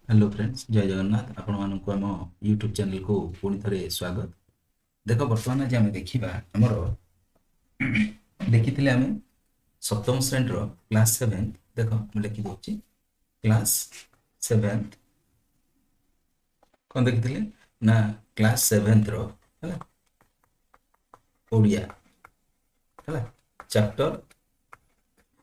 Hello friends जय जगन्नाथ आपण मानक आम यूट्यूब चैनल को पुणी थे स्वागत। देख बर्तमान आज आम देखा आमर देखी आम सप्तम श्रेणी क्लास 7 देख मुझे लिखि दूसरी क्लास 7 कौन देखी ना क्लास 7 है ओडिया है चैप्टर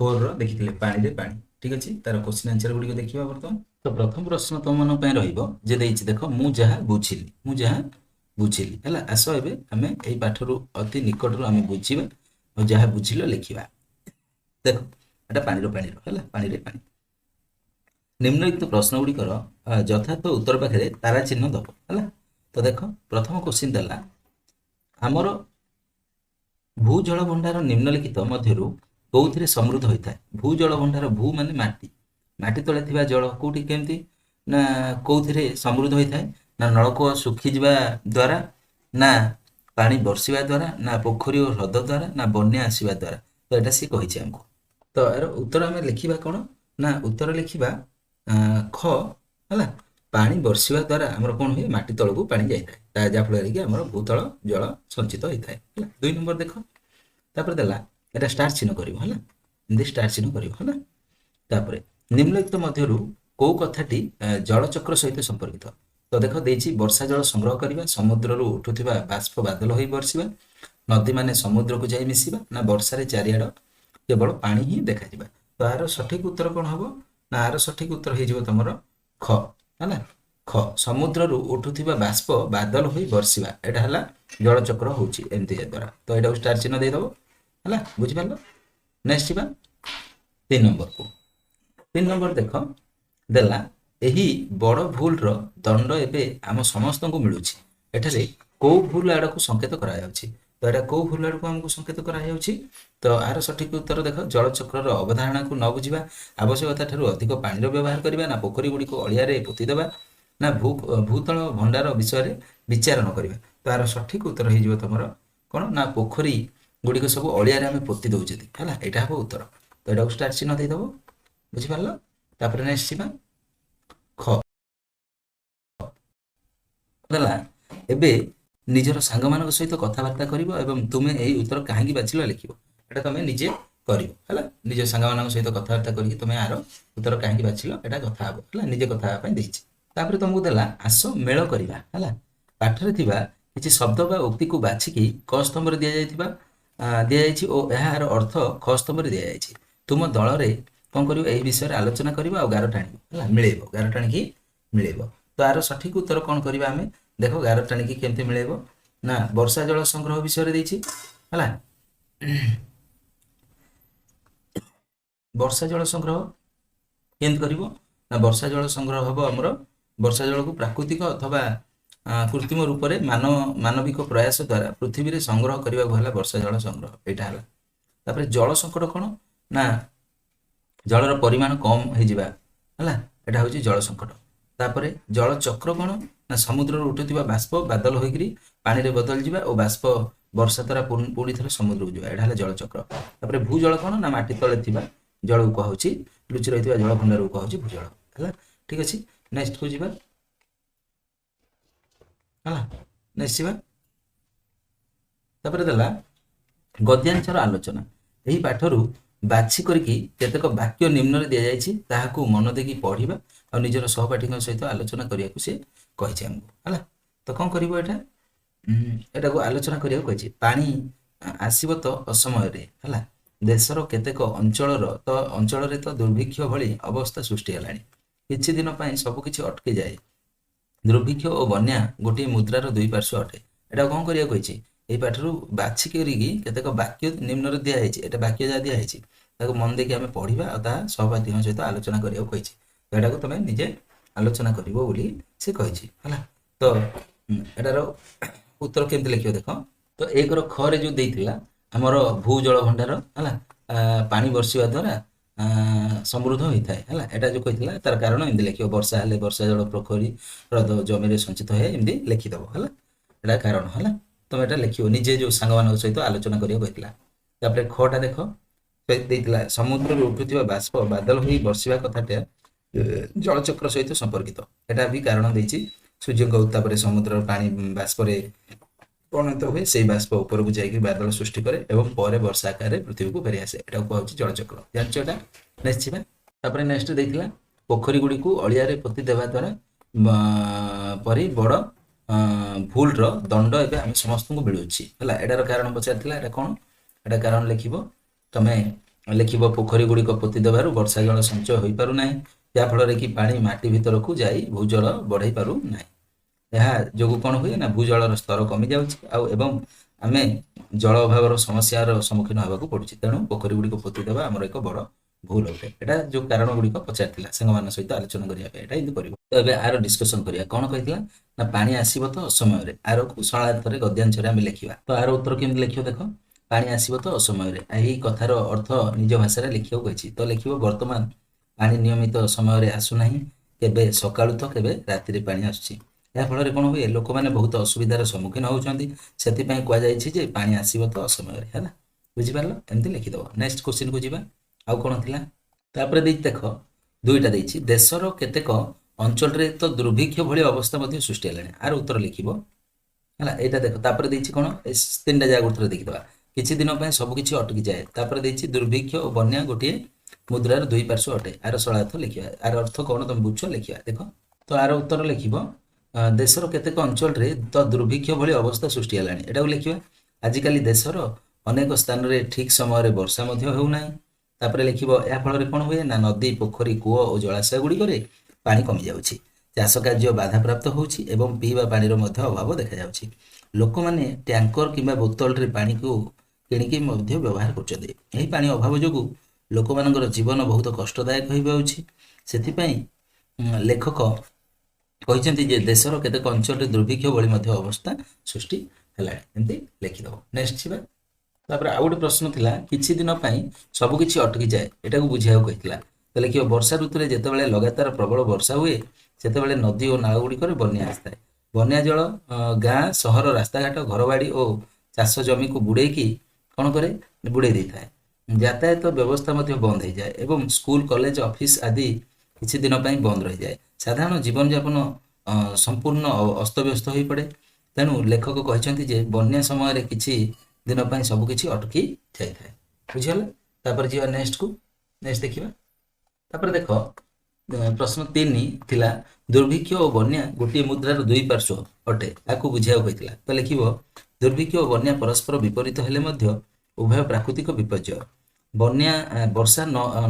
4 देखी पानी रे पानी। ठीक अच्छे तार क्वेश्चन आंसर गुड़िक देखा बर्तमान। तो प्रथम प्रश्न तुम मन जे देख मु जहाँ बुझिली मु जहाँ बुझिली है आस ए आम यही पाठर अति निकटर आम बुझा और जहाँ बुझिल लिखा। देख एटा पानी है पानी रे पानी। निम्नलिखित प्रश्न गुड़िकर यथार्थ उत्तर पाखे तारा चिन्ह दब है। तो देख प्रथम क्वेश्चन देला आमर भूजल भंडार निम्नलिखित मध्यरु कौथिरे समृद्ध होता है। भूजल भंडार भू माने माटी माटी तले थिबा जल कोठी केमती ना कौथिरे समृद्ध होता है ना नलकूप सुखी जावा द्वारा ना पानी बर्षिबा द्वारा ना पोखरी और ह्रद द्वारा ना बन्या आसवा द्वारा। तो यहाँ सी कही आमको तो यार उत्तर आम लिखा कौन ना उत्तर लिखा ख है पानी बर्षिबा द्वारा आमर कौन हुए माटी तल को पानी जाए जहाँफल कि आमर भूतल जल संचित होता है। 2 नंबर देख तापर देला एटा स्टार चिन्ह करिवो हला एमदी स्टार चिन्ह करिवो हला। तापर निम्नलिखित मध्यरु को कथाटी जलचक्र सहित संपर्कित। तो देख देछि वर्षा जल संग्रह करबा समुद्र रु उठुथिबा बाष्प बादल होई बरसिबा नदी माने समुद्र को जाई मिसिबा ना वर्षा रे चारियाड केवल पानी ही देखा जिबा। तो आर सठिक उत्तर कोन हबो ना आर सठिक उत्तर हे जिवो तमरो ख हला ख समुद्र रु उठुथिबा बाष्प बादल होई बरसिबा एटा हला जलचक्र होउची एमती द्वारा। तो एटा स्टार चिन्ह दे दबो हला बुझि पारलो। नेक्स्ट बा 3 नंबर को 3 नंबर देख देला एही बड़ भूल रो दंड एबे आम समस्त को मिलुछि एठारे को भूल आड़ को संकेत करा जाउछि। तो एटा को भूल आड़ को हमको संकेत करा जाउछि। तो आर सठिक उत्तर देख जलचक्र रो अवधारणा को न बुझिबा आवश्यकता ठारू अधिक पानी रो व्यवहार करबा ना पोखरी गुडी को अलिया रे पोती देबा ना भूतल भंडार विषय रे विचार न करबा। तो आर सठिक उत्तर हे जिवो तमरो कोन ना पोखरी गुड़िक सब अलिया आम पोती दौचे है यहाँ हम उत्तर। तो यहाँ स्टार चिन्ह दे दब बुझिपार। तापर नेक्स्ट जीवा ख देला एबे निजर सांग मान सहित कथबार्ता करिवो एवं तुमे एही उत्तर काहेकि बाछिलो लिखिवो एटा तमे निजे करिवो हला निज सांग मान सहित कथबार्ता करिकि तुमे आरो उत्तर काहेकि बाछिलो एटा कथा हबो हला निजे कथा पय देछि। तापर तुमको देला आस मेल करिवा हला पाठरे थिबा किछि शब्द बा उक्ति को बाछिकि क स्तंभ रे दिया जायथिबा दिया जायछि ओ एहार अर्थ ख स्तंभ रे दिया जायछि। तुम दल रे कोन करिवो एही विषय रे आलोचना करिवो आ गार टाणिबो हला मिलेबो गार टाणिकि मिलेबो। तो आर सठिक उत्तर कोन करिवो आमे देखो गार टाणिकि केमते मिलेबो ना वर्षा जल संग्रह विषय रे देछि हला वर्षा जल संग्रह केमते करिवो ना वर्षा जल संग्रह हबो हमरो वर्षा जल को प्राकृतिक अथवा कृत्रिम रूप से मानविक प्रयास द्वारा पृथ्वी रे संग्रह करने को वर्षा जल संग्रह यहाँ है। तापर जल संकट कौन ना जलर परिमाण कम होगा यहाँ हूँ जल संकट। तापर जल चक्र कौन ना समुद्र उठुवा बाष्प बादल होकर पानी रे बदल जावा और बाष्प वर्षा द्वारा पुणी थे समुद्र को जावा यहाँ जल चक्र। तापर भूजल कौन ना माटी तले थिबा जल को कहुची लुचि रही जल भंडार को कहुची भूजल है। ठीक अच्छे नेक्स्ट को जीवा निश्चित। तापर देला गद्यांशर आलोचना यही पाठरू बाछि करके केतेक वाक्य निम्न रे दिया जायछि ताहाकू मन देकी पढ़िबा और निजर सहपाठी सहित आलोचना करिया को से कहिछि हमको हला। तो कोन करिवो एटा को आलोचना करिया कहिछि पानी आसीबो तो असमय रे हला देशर केतेक अंचल रे तो दुर्भिक्ष भली अवस्था सृष्टि हलानी किछि दिन पई सब किछि अटकी जाए दुर्भिक्ष और बन्या गोटे मुद्रार दुई पार्श्व अटे। एटा कौन करिया कहिछि एई पाठरू बाछि करिकि केतेक वाक्य निम्न रे दिया जायछि एटा वाक्य जा दिया जायछि ताको मन देकी आमे पढिबा आ ता सहपाठी सहित आलोचना करिया कहिछि। तो एटा को तमे निजे आलोचना करिवो बोली से कहिछि हला। तो एटार उत्तर केमते लिखियो देखो। तो एक रो ख रे जो देइथिला हमर भूजल भंडार हला पानी बरसिबा द्वारा समृद्ध होता है यहाँ जो कही तार कारण एमती लिख वर्षा हेले वर्षा जल पोखरी ह्रद जमी संचित है एमती लिखिदेव है यहाँ कारण है। तुम यहाँ लिख निजे जो सांग मान सहित आलोचना करा खटा देख समुद्र उठुवा बाष्प बादल हो बर्षा कथाटा ଜଳଚକ୍ର ସହିତ ସମ୍ପର୍କିତ। ଏଟା ବି କାରଣ ଦେଇଛି ସୂର୍ଯ୍ୟଙ୍କ ଉତ୍ତାପରେ ସମୁଦ୍ରର ପାଣି ବାଷ୍ପରେ ପରିଣତ ହୁଏ, ସେଇ ବାଷ୍ପ ଉପରକୁ ଯାଇକି ବାଦଲ ସୃଷ୍ଟି କରେ ଏବଂ ପରେ ବର୍ଷା ଆକାରରେ ପୃଥିବୀକୁ ଫେରି ଆସେ। ଏଟାକୁ କୁହାଯାଉଛି ଜଳଚକ୍ର। ଜାଣିଛ ଏଟା? ନେକ୍ସଟ ଯିବା। ତାପରେ ନେକ୍ସଟ ଦେଇଥିଲା ପୋଖରୀ ଗୁଡ଼ିକୁ ଅଳିଆରେ ପୋତି ଦେବା ଦ୍ୱାରା ପରି ବଡ଼ ଭୁଲର ଦଣ୍ଡ ଏବେ ଆମେ ସମସ୍ତଙ୍କୁ ମିଳୁଛି ହେଲା। ଏଟାର କାରଣ ପଚାରିଥିଲା। ଏଟା କ'ଣ? ଏଟା କାରଣ ଲେଖିବ। ତମେ ଲେଖିବ ପୋଖରୀ ଗୁଡ଼ିକ ପୋତି ଦେବାରୁ ବର୍ଷା ଜଳ ସଞ୍ଚୟ ହୋଇପାରୁନାହିଁ, ଯାହାଫଳରେ କି ପାଣି ମାଟି ଭିତରକୁ ଯାଇ ଭୂଜଳ ବଢ଼ାଇ ପାରୁନାହିଁ। ଏହା ଯୋଗୁଁ କ'ଣ ହୁଏ ନା ଭୂଜଳର ସ୍ତର କମି ଯାଉଛି ଆଉ ଏବଂ ଆମେ ଜଳ ଅଭାବର ସମସ୍ୟାର ସମ୍ମୁଖୀନ ହେବାକୁ ପଡୁଛି। ତେଣୁ ପୋଖରୀ ଗୁଡ଼ିକ ପୋତି ଦେବା ଆମର ଏକ ବଡ଼ ଭୁଲ ଅଟେ। ଏଟା ଯୋଉ କାରଣ ଗୁଡ଼ିକ ପଚାରିଥିଲା ସାଙ୍ଗମାନଙ୍କ ସହିତ ଆଲୋଚନା କରିବା ପାଇଁ, ଏଟା ଏମିତି କରିବ। ତ ଏବେ ଆର ଡିସ୍କସନ କରିବା। କ'ଣ କହିଥିଲା ନା ପାଣି ଆସିବ ତ ଅସମୟରେ। ଆରକୁ ସରଳାର୍ଥରେ ଗଦ୍ୟାଂଶରେ ଆମେ ଲେଖିବା। ତ ଆର ଉତ୍ତର କେମିତି ଲେଖିବ ଦେଖ। ପାଣି ଆସିବ ତ ଅସମୟରେ। ଏହି କଥାର ଅର୍ଥ ନିଜ ଭାଷାରେ ଲେଖିବାକୁ କହିଛି। ତ ଲେଖିବ ବର୍ତ୍ତମାନ ପାଣି ନିୟମିତ ସମୟରେ ଆସୁନାହିଁ, କେବେ ସକାଳୁ ତ କେବେ ରାତିରେ ପାଣି ଆସୁଛି। ଯାହାଫଳରେ କ'ଣ ହୁଏ ଲୋକମାନେ ବହୁତ ଅସୁବିଧାର ସମ୍ମୁଖୀନ ହେଉଛନ୍ତି। ସେଥିପାଇଁ କୁହାଯାଇଛି ଯେ ପାଣି ଆସିବ ତ ଅସମୟରେ ହେଲା। ବୁଝିପାରିଲ? ଏମିତି ଲେଖିଦେବ। ନେକ୍ସଟ କ୍ୱେଶ୍ଚିନକୁ ଯିବା। ଆଉ କ'ଣ ଥିଲା? ତାପରେ ଦେଇଛି ଦେଖ ଦୁଇଟା ଦେଇଛି। ଦେଶର କେତେକ ଅଞ୍ଚଳରେ ତ ଦୁର୍ଭିକ୍ଷ ଭଳି ଅବସ୍ଥା ମଧ୍ୟ ସୃଷ୍ଟି ହେଲାଣି। ଆର ଉତ୍ତର ଲେଖିବ ହେଲା। ଏଇଟା ଦେଖ। ତାପରେ ଦେଇଛି କ'ଣ? ତିନିଟା ଜାଗା ଉତ୍ତର ଦେଖିଦେବା। କିଛି ଦିନ ପାଇଁ ସବୁ କିଛି ଅଟକି ଯାଏ। ତାପରେ ଦେଇଛି ଦୁର୍ଭିକ୍ଷ ଓ ବନ୍ୟା ଗୋଟିଏ ମୁଦ୍ରାର ଦୁଇ ପାର୍ଶ୍ୱ ଅଟେ। ଆର ସରଳାର୍ଥ ଲେଖିବା। ଆର ଅର୍ଥ କ'ଣ ତମେ ବୁଝୁଛ ଲେଖିବା। ଦେଖ ତ ଆର ଉତ୍ତର ଲେଖିବ ଦେଶର କେତେକ ଅଞ୍ଚଳରେ ତ ଦୁର୍ଭିକ୍ଷ ଭଳି ଅବସ୍ଥା ସୃଷ୍ଟି ହେଲାଣି। ଏଟାକୁ ଲେଖିବା। ଆଜିକାଲି ଦେଶର ଅନେକ ସ୍ଥାନରେ ଠିକ୍ ସମୟରେ ବର୍ଷା ମଧ୍ୟ ହେଉନାହିଁ। ତାପରେ ଲେଖିବ ଏହା ଫଳରେ କ'ଣ ହୁଏ ନା ନଦୀ, ପୋଖରୀ, କୂଅ ଓ ଜଳାଶୟ ଗୁଡ଼ିକରେ ପାଣି କମିଯାଉଛି, ଚାଷ କାର୍ଯ୍ୟ ବାଧାପ୍ରାପ୍ତ ହେଉଛି ଏବଂ ପିଇବା ପାଣିର ମଧ୍ୟ ଅଭାବ ଦେଖାଯାଉଛି। ଲୋକମାନେ ଟ୍ୟାଙ୍କର କିମ୍ବା ବୋତଲରେ ପାଣିକୁ କିଣିକି ମଧ୍ୟ ବ୍ୟବହାର କରୁଛନ୍ତି। ଏହି ପାଣି ଅଭାବ ଯୋଗୁଁ ଲୋକମାନଙ୍କର ଜୀବନ ବହୁତ କଷ୍ଟଦାୟକ ହୋଇଯାଉଛି। ସେଥିପାଇଁ ଲେଖକ କହିଛନ୍ତି ଯେ ଦେଶର କେତେକ ଅଞ୍ଚଳରେ ଦୁର୍ଭିକ୍ଷ ଭଳି ମଧ୍ୟ ଅବସ୍ଥା ସୃଷ୍ଟି ହେଲାଣି। ଏମିତି ଲେଖିଦେବ। ନେକ୍ସଟ ଯିବା। ତାପରେ ଆଉ ଗୋଟେ ପ୍ରଶ୍ନ ଥିଲା କିଛି ଦିନ ପାଇଁ ସବୁକିଛି ଅଟକିଯାଏ। ଏଟାକୁ ବୁଝିବାକୁ କହିଥିଲା। ତ ଲେଖିବ ବର୍ଷା ଋତୁରେ ଯେତେବେଳେ ଲଗାତାର ପ୍ରବଳ ବର୍ଷା ହୁଏ ସେତେବେଳେ ନଦୀ ଓ ନାଳ ଗୁଡ଼ିକରେ ବନ୍ୟା ଆସିଥାଏ। ବନ୍ୟା ଜଳ ଗାଁ, ସହର, ରାସ୍ତାଘାଟ, ଘରବାଡ଼ି ଓ ଚାଷ ଜମିକୁ ବୁଡ଼େଇକି କ'ଣ କରେ? ବୁଡ଼େଇ ଦେଇଥାଏ। ଯାତାୟାତ ବ୍ୟବସ୍ଥା ମଧ୍ୟ ବନ୍ଦ ହୋଇଯାଏ ଏବଂ ସ୍କୁଲ, କଲେଜ, ଅଫିସ ଆଦି କିଛି ଦିନ ପାଇଁ ବନ୍ଦ ରହିଯାଏ। ସାଧାରଣ ଜୀବନଯାପନ ସମ୍ପୂର୍ଣ୍ଣ ଅସ୍ତବ୍ୟସ୍ତ ହୋଇପଡ଼େ। ତେଣୁ ଲେଖକ କହିଛନ୍ତି ଯେ ବନ୍ୟା ସମୟରେ କିଛି ଦିନ ପାଇଁ ସବୁକିଛି ଅଟକି ଯାଇଥାଏ। ବୁଝିଗଲା? ତାପରେ ଯିବା ନେକ୍ସଟକୁ। ନେକ୍ସଟ ଦେଖିବା। ତାପରେ ଦେଖ ପ୍ରଶ୍ନ 3 ଥିଲା ଦୁର୍ଭିକ୍ଷ ଓ ବନ୍ୟା ଗୋଟିଏ ମୁଦ୍ରାର ଦୁଇ ପାର୍ଶ୍ୱ ଅଟେ। ତାକୁ ବୁଝିବାକୁ କହିଥିଲା। ତ ଲେଖିବ ଦୁର୍ଭିକ୍ଷ ଓ ବନ୍ୟା ପରସ୍ପର ବିପରୀତ ହେଲେ ମଧ୍ୟ ଉଭୟ ପ୍ରାକୃତିକ ବିପର୍ଯ୍ୟୟ। ବନ୍ୟା ବର୍ଷା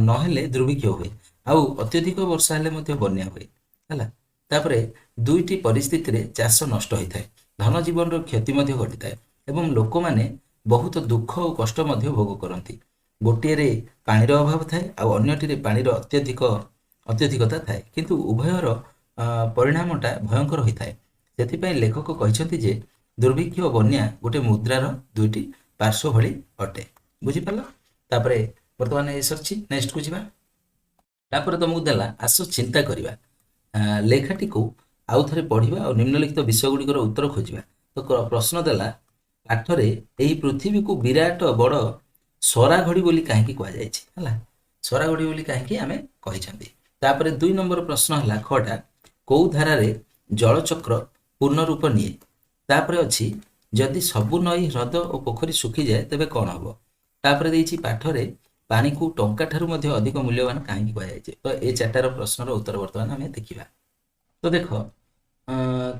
ନହେଲେ ଦୁର୍ଭିକ୍ଷ ହୁଏ ଆଉ ଅତ୍ୟଧିକ ବର୍ଷା ହେଲେ ମଧ୍ୟ ବନ୍ୟା ହୁଏ ହେଲା। ତାପରେ ଦୁଇଟି ପରିସ୍ଥିତିରେ ଚାଷ ନଷ୍ଟ ହୋଇଥାଏ, ଧନ ଜୀବନର କ୍ଷତି ମଧ୍ୟ ଘଟିଥାଏ ଏବଂ ଲୋକମାନେ ବହୁତ ଦୁଃଖ ଓ କଷ୍ଟ ମଧ୍ୟ ଭୋଗ କରନ୍ତି। ଗୋଟିଏରେ ପାଣିର ଅଭାବ ଥାଏ ଆଉ ଅନ୍ୟଟିରେ ପାଣିର ଅତ୍ୟଧିକତା ଥାଏ, କିନ୍ତୁ ଉଭୟର ପରିଣାମଟା ଭୟଙ୍କର ହୋଇଥାଏ। ସେଥିପାଇଁ ଲେଖକ କହିଛନ୍ତି ଯେ ଦୁର୍ଭିକ୍ଷ ଓ ବନ୍ୟା ଗୋଟିଏ ମୁଦ୍ରାର ଦୁଇଟି ପାର୍ଶ୍ୱ ଭଳି ଅଟେ। ବୁଝିପାରିଲ? ତାପରେ ବର୍ତ୍ତମାନ ଏ ସରିଛି। ନେକ୍ସଟକୁ ଯିବା। ତାପରେ ତମକୁ ଦେଲା ଆସ ଚିନ୍ତା କରିବା, ଲେଖାଟିକୁ ଆଉ ଥରେ ପଢ଼ିବା ଆଉ ନିମ୍ନଲିଖିତ ବିଷୟ ଗୁଡ଼ିକର ଉତ୍ତର ଖୋଜିବା। ତ ପ୍ରଶ୍ନ ଦେଲା ପାଠରେ ଏହି ପୃଥିବୀକୁ ବିରାଟ ବଡ଼ ସରାଘଡ଼ି ବୋଲି କାହିଁକି କୁହାଯାଇଛି ହେଲା। ସରାଘଡ଼ି ବୋଲି କାହିଁକି ଆମେ କହିଛନ୍ତି। ତାପରେ 2 ନମ୍ବର ପ୍ରଶ୍ନ ହେଲା ଖଟା କୋଉ ଧାରାରେ ଜଳଚକ୍ର ପୂର୍ଣ୍ଣ ରୂପ ନିଏ। ତାପରେ ଅଛି ଯଦି ସବୁ ନଈ, ହ୍ରଦ ଓ ପୋଖରୀ ଶୁଖିଯାଏ ତେବେ କ'ଣ ହେବ। ତାପରେ ଦେଇଛି ପାଠରେ ପାଣିକୁ ଟଙ୍କା ଠାରୁ ମଧ୍ୟ ଅଧିକ ମୂଲ୍ୟବାନ କାହିଁକି କୁହାଯାଇଛି। ତ ଏ 4ଟାର ପ୍ରଶ୍ନର ଉତ୍ତର ବର୍ତ୍ତମାନ ଆମେ ଦେଖିବା। ତ ଦେଖ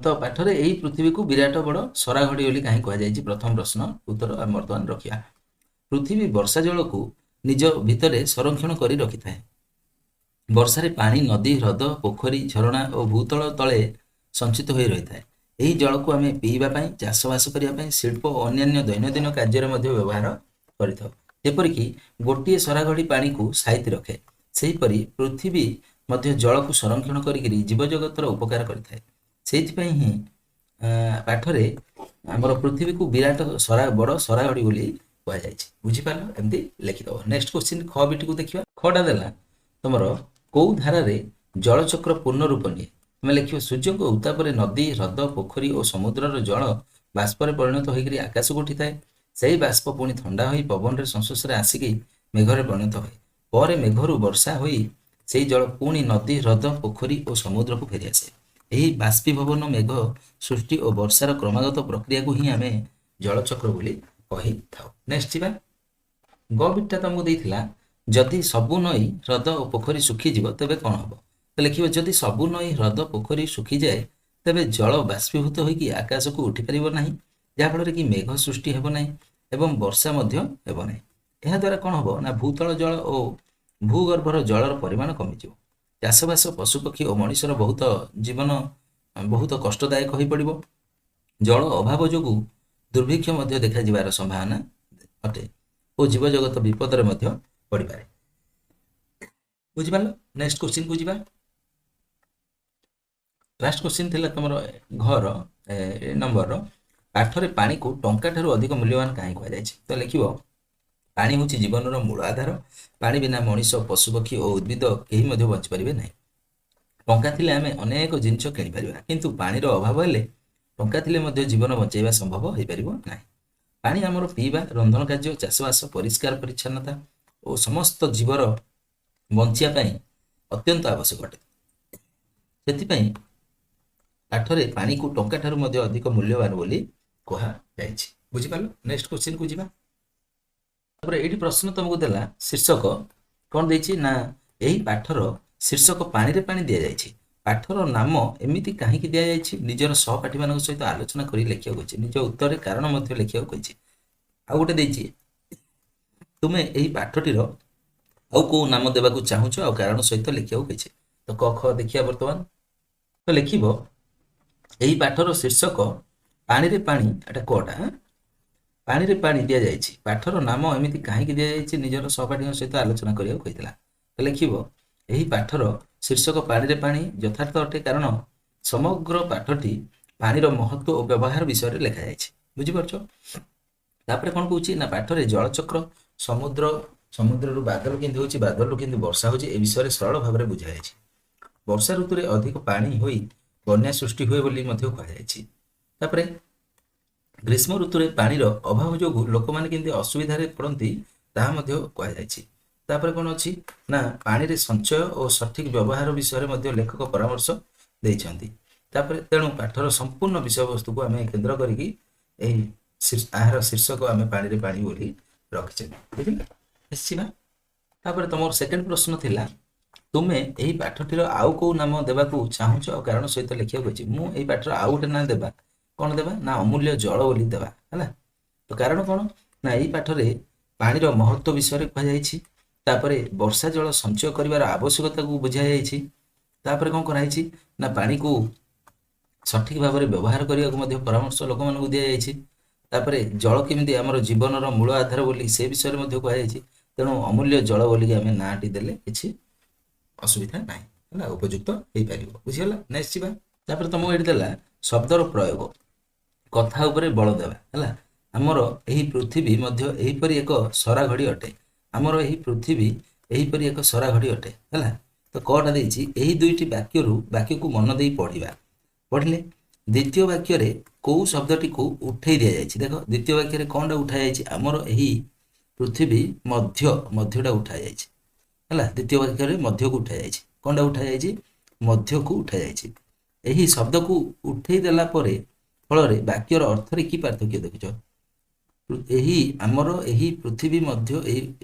ତ ପାଠରେ ଏହି ପୃଥିବୀକୁ ବିରାଟ ବଡ଼ ସରାଘଡ଼ି ବୋଲି କାହିଁକି କୁହାଯାଇଛି। ପ୍ରଥମ ପ୍ରଶ୍ନ ଉତ୍ତର ଆମେ ବର୍ତ୍ତମାନ ରଖିବା। ପୃଥିବୀ ବର୍ଷା ଜଳକୁ ନିଜ ଭିତରେ ସଂରକ୍ଷଣ କରି ରଖିଥାଏ। ବର୍ଷାରେ ପାଣି ନଦୀ, ହ୍ରଦ, ପୋଖରୀ, ଝରଣା ଓ ଭୂତଳ ତଳେ ସଞ୍ଚିତ ହୋଇ ରହିଥାଏ। ଏହି ଜଳକୁ ଆମେ ପିଇବା ପାଇଁ, ଚାଷବାସ କରିବା ପାଇଁ, ଶିଳ୍ପ ଓ ଅନ୍ୟାନ୍ୟ ଦୈନନ୍ଦିନ କାର୍ଯ୍ୟରେ ମଧ୍ୟ ବ୍ୟବହାର କରିଥାଉ। ଯେପରିକି ଗୋଟିଏ ସରାଘଡ଼ି ପାଣିକୁ ସାଇତି ରଖେ, ସେହିପରି ପୃଥିବୀ ମଧ୍ୟ ଜଳକୁ ସଂରକ୍ଷଣ କରିକିରି ଜୀବଜଗତର ଉପକାର କରିଥାଏ। ସେଇଥିପାଇଁ ହିଁ ପାଠରେ ଆମର ପୃଥିବୀକୁ ବିରାଟ ବଡ଼ ସରାଘଡ଼ି ବୋଲି କୁହାଯାଇଛି। ବୁଝିପାରିଲ? ଏମିତି ଲେଖିଦେବ। ନେକ୍ସଟ କ୍ୱେଶ୍ଚିନ୍ ଖ ବିଟିକୁ ଦେଖିବା। ଖଟା ଦେଲା ତମର କୋଉ ଧାରାରେ ଜଳଚକ୍ର ପୂର୍ଣ୍ଣ ରୂପ ନିଏ। ତମେ ଲେଖିବ ସୂର୍ଯ୍ୟଙ୍କ ଉତ୍ତାପରେ ନଦୀ, ହ୍ରଦ, ପୋଖରୀ ଓ ସମୁଦ୍ରର ଜଳ ବାଷ୍ପରେ ପରିଣତ ହୋଇକରି ଆକାଶକୁ ଉଠିଥାଏ। ସେହି ବାଷ୍ପ ପୁଣି ଥଣ୍ଡା ହୋଇ ପବନରେ ସଂସ୍ପର୍ଶରେ ଆସିକି ମେଘରେ ପରିଣତ ହୁଏ। ପରେ ମେଘରୁ ବର୍ଷା ହୋଇ ସେଇ ଜଳ ପୁଣି ନଦୀ, ହ୍ରଦ, ପୋଖରୀ ଓ ସମୁଦ୍ରକୁ ଫେରିଆସେ। ଏହି ବାଷ୍ପୀଭବନ ମେଘ ସୃଷ୍ଟି ଓ ବର୍ଷାର କ୍ରମାଗତ ପ୍ରକ୍ରିୟାକୁ ହିଁ ଆମେ ଜଳଚକ୍ର ବୋଲି କହିଥାଉ। ନେକ୍ସଟ ଯିବା। ଗ ବିଟଟା ତମକୁ ଦେଇଥିଲା ଯଦି ସବୁ ନଈ, ହ୍ରଦ ଓ ପୋଖରୀ ଶୁଖିଯିବ ତେବେ କ'ଣ ହବ? ତ ଲେଖିବ ଯଦି ସବୁ ନଈ, ହ୍ରଦ, ପୋଖରୀ ଶୁଖିଯାଏ ତେବେ ଜଳ ବାଷ୍ପୀଭୂତ ହୋଇକି ଆକାଶକୁ ଉଠିପାରିବ ନାହିଁ, ଯାହାଫଳରେ କି ମେଘ ସୃଷ୍ଟି ହେବ ନାହିଁ ଏବଂ ବର୍ଷା ମଧ୍ୟ ହେବ ନାହିଁ। ଏହାଦ୍ୱାରା କ'ଣ ହବ ନା ଭୂତଳ ଜଳ ଓ ଭୂଗର୍ଭର ଜଳର ପରିମାଣ କମିଯିବ। ଚାଷବାସ, ପଶୁପକ୍ଷୀ ଓ ମଣିଷର ଜୀବନ ବହୁତ କଷ୍ଟଦାୟକ ହୋଇପଡ଼ିବ। ଜଳ ଅଭାବ ଯୋଗୁଁ ଦୁର୍ଭିକ୍ଷ ମଧ୍ୟ ଦେଖାଯିବାର ସମ୍ଭାବନା ଅଟେ ଓ ଜୀବଜଗତ ବିପଦରେ ମଧ୍ୟ ପଡ଼ିପାରେ। ବୁଝିପାରିଲ? ନେକ୍ସଟ କ୍ୱେଶ୍ଚିନ୍କୁ ଯିବା। ଲାଷ୍ଟ କ୍ୱେଶ୍ଚିନ୍ ଥିଲା ତମର ଘର ନମ୍ବରର ପାଠରେ ପାଣିକୁ ଟଙ୍କା ଠାରୁ ଅଧିକ ମୂଲ୍ୟବାନ କାହିଁ କୁହାଯାଇଛି? ତ ଲେଖିବ ପାଣି ହେଉଛି ଜୀବନର ମୂଳ ଆଧାର। ପାଣି ବିନା ମଣିଷ, ପଶୁପକ୍ଷୀ ଓ ଉଦ୍ଭିଦ କେହି ମଧ୍ୟ ବଞ୍ଚିପାରିବେ ନାହିଁ। ଟଙ୍କା ଥିଲେ ଆମେ ଅନେକ ଜିନିଷ କିଣିପାରିବା, କିନ୍ତୁ ପାଣିର ଅଭାବ ହେଲେ ଟଙ୍କା ଥିଲେ ମଧ୍ୟ ଜୀବନ ବଞ୍ଚାଇବା ସମ୍ଭବ ହୋଇପାରିବ ନାହିଁ। ପାଣି ଆମର ପିଇବା, ରନ୍ଧନ କାର୍ଯ୍ୟ, ଚାଷବାସ, ପରିଷ୍କାର ପରିଚ୍ଛନ୍ନତା ଓ ସମସ୍ତ ଜୀବର ବଞ୍ଚିବା ପାଇଁ ଅତ୍ୟନ୍ତ ଆବଶ୍ୟକ ଅଟେ। ସେଥିପାଇଁ ପାଠରେ ପାଣିକୁ ଟଙ୍କା ଠାରୁ ମଧ୍ୟ ଅଧିକ ମୂଲ୍ୟବାନ ବୋଲି କୁହାଯାଇଛି। ବୁଝିପାରିଲ? ନେକ୍ସଟ କ୍ୱେଶ୍ଚିନ୍କୁ ଯିବା। ତାପରେ ଏଇଠି ପ୍ରଶ୍ନ ତମକୁ ଦେଲା ଶୀର୍ଷକ କ'ଣ ଦେଇଛି ନା ଏହି ପାଠର ଶୀର୍ଷକ ପାଣିରେ ପାଣି ଦିଆଯାଇଛି। ପାଠର ନାମ ଏମିତି କାହିଁକି ଦିଆଯାଇଛି ନିଜର ସହପାଠୀମାନଙ୍କ ସହିତ ଆଲୋଚନା କରି ଲେଖିବାକୁ କହିଛି। ନିଜ ଉତ୍ତରରେ କାରଣ ମଧ୍ୟ ଲେଖିବାକୁ କହିଛି। ଆଉ ଗୋଟେ ଦେଇଛି ତୁମେ ଏହି ପାଠଟିର ଆଉ କୋଉ ନାମ ଦେବାକୁ ଚାହୁଁଛ ଆଉ କାରଣ ସହିତ ଲେଖିବାକୁ କହିଛି। ତ କ ଖ ଦେଖିବା ବର୍ତ୍ତମାନ। ତ ଲେଖିବ ଏହି ପାଠର ଶୀର୍ଷକ ପାଣିରେ ପାଣି, ଏଟା କଟା ପାଣିରେ ପାଣି ଦିଆଯାଇଛି। ପାଠର ନାମ ଏମିତି କାହିଁକି ଦିଆଯାଇଛି ନିଜର ସହପାଠୀଙ୍କ ସହିତ ଆଲୋଚନା କରିବାକୁ କହିଥିଲା। ତ ଲେଖିବ ଏହି ପାଠର ଶୀର୍ଷକ ପାଣିରେ ପାଣି ଯଥାର୍ଥ ଅଟେ କାରଣ ସମଗ୍ର ପାଠଟି ପାଣିର ମହତ୍ଵ ଓ ବ୍ୟବହାର ବିଷୟରେ ଲେଖାଯାଇଛି। ବୁଝିପାରୁଛ? ତାପରେ କ'ଣ କହୁଛି ନା ପାଠରେ ଜଳଚକ୍ର, ସମୁଦ୍ରରୁ ବାଦଲ କେମିତି ହେଉଛି, ବାଦଲରୁ କେମିତି ବର୍ଷା ହେଉଛି ଏ ବିଷୟରେ ସରଳ ଭାବରେ ବୁଝାଯାଇଛି। ବର୍ଷା ଋତୁରେ ଅଧିକ ପାଣି ହୋଇ ବନ୍ୟା ସୃଷ୍ଟି ହୁଏ ବୋଲି ମଧ୍ୟ କୁହାଯାଇଛି। ତାପରେ ଗ୍ରୀଷ୍ମ ଋତୁରେ ପାଣିର ଅଭାବ ଯୋଗୁଁ ଲୋକମାନେ କେମିତି ଅସୁବିଧାରେ ପଡ଼ନ୍ତି ତାହା ମଧ୍ୟ କୁହାଯାଇଛି। ତାପରେ କ'ଣ ଅଛି ନା ପାଣିରେ ସଞ୍ଚୟ ଓ ସଠିକ ବ୍ୟବହାର ବିଷୟରେ ମଧ୍ୟ ଲେଖକ ପରାମର୍ଶ ଦେଇଛନ୍ତି। ତାପରେ ତେଣୁ ପାଠର ସମ୍ପୂର୍ଣ୍ଣ ବିଷୟବସ୍ତୁକୁ ଆମେ କେନ୍ଦ୍ର କରିକି ଏହାର ଶୀର୍ଷକ ଆମେ ପାଣିରେ ପାଣି ବୋଲି ରଖିଛନ୍ତି। ବୁଝିଲେ? ନିଶ୍ଚିତ। ତାପରେ ତମର ସେକେଣ୍ଡ ପ୍ରଶ୍ନ ଥିଲା ତୁମେ ଏହି ପାଠଟିର ଆଉ କୋଉ ନାମ ଦେବାକୁ ଚାହୁଁଛ ଆଉ କାରଣ ସହିତ ଲେଖିବାକୁ କହିଛି। ମୁଁ ଏହି ପାଠର ଆଉ ଗୋଟେ ନାଁ ଦେବା, କ'ଣ ଦେବା ନା ଅମୂଲ୍ୟ ଜଳ ବୋଲି ଦେବା। ହେଲା? ତ କାରଣ କ'ଣ ନା ଏହି ପାଠରେ ପାଣିର ମହତ୍ଵ ବିଷୟରେ କୁହାଯାଇଛି। ତାପରେ ବର୍ଷା ଜଳ ସଞ୍ଚୟ କରିବାର ଆବଶ୍ୟକତାକୁ ବୁଝାଯାଇଛି। ତାପରେ କ'ଣ କରାଯାଇଛି ନା ପାଣିକୁ ସଠିକ ଭାବରେ ବ୍ୟବହାର କରିବାକୁ ମଧ୍ୟ ପରାମର୍ଶ ଲୋକମାନଙ୍କୁ ଦିଆଯାଇଛି। ତାପରେ ଜଳ କେମିତି ଆମର ଜୀବନର ମୂଳ ଆଧାର ବୋଲି ସେ ବିଷୟରେ ମଧ୍ୟ କୁହାଯାଇଛି। ତେଣୁ ଅମୂଲ୍ୟ ଜଳ ବୋଲିକି ଆମେ ନାଁଟି ଦେଲେ କିଛି ଅସୁବିଧା ନାହିଁ। ହେଲା? ଉପଯୁକ୍ତ ହେଇପାରିବ। ବୁଝିଗଲା? ନେକ୍ସଟ ଯିବା। ତାପରେ ତମକୁ ଏଠି ଦେଲା ଶବ୍ଦର ପ୍ରୟୋଗ, କଥା ଉପରେ ବଳ ଦେବା। ହେଲା? ଆମର ଏହି ପୃଥିବୀ ମଧ୍ୟ ଏହିପରି ଏକ ସରା ଘଡ଼ି ଅଟେ। ଆମର ଏହି ପୃଥିବୀ ଏହିପରି ଏକ ସରା ଘଡ଼ି ଅଟେ। ହେଲା? ତ କଟା ଦେଇଛି ଏହି ଦୁଇଟି ବାକ୍ୟକୁ ମନ ଦେଇ ପଢିବା। ପଢିଲେ ଦ୍ୱିତୀୟ ବାକ୍ୟରେ କୋଉ ଶବ୍ଦଟିକୁ ଉଠେଇ ଦିଆଯାଇଛି। ଦେଖ ଦ୍ୱିତୀୟ ବାକ୍ୟରେ କ'ଣଟା ଉଠାଯାଇଛି? ଆମର ଏହି ପୃଥିବୀ ମଧ୍ୟଟା ଉଠାଯାଇଛି। ହେଲା? ଦ୍ୱିତୀୟ ବାକ୍ୟରେ ମଧ୍ୟକୁ ଉଠାଯାଇଛି। କ'ଣଟା ଉଠାଯାଇଛି? ମଧ୍ୟକୁ ଉଠାଯାଇଛି। ଏହି ଶବ୍ଦକୁ ଉଠେଇ ଦେଲା ପରେ ଫଳରେ ବାକ୍ୟର ଅର୍ଥରେ କି ପାର୍ଥକ୍ୟ ଦେଖୁଛ? ଆମର ଏହି ପୃଥିବୀ ମଧ୍ୟ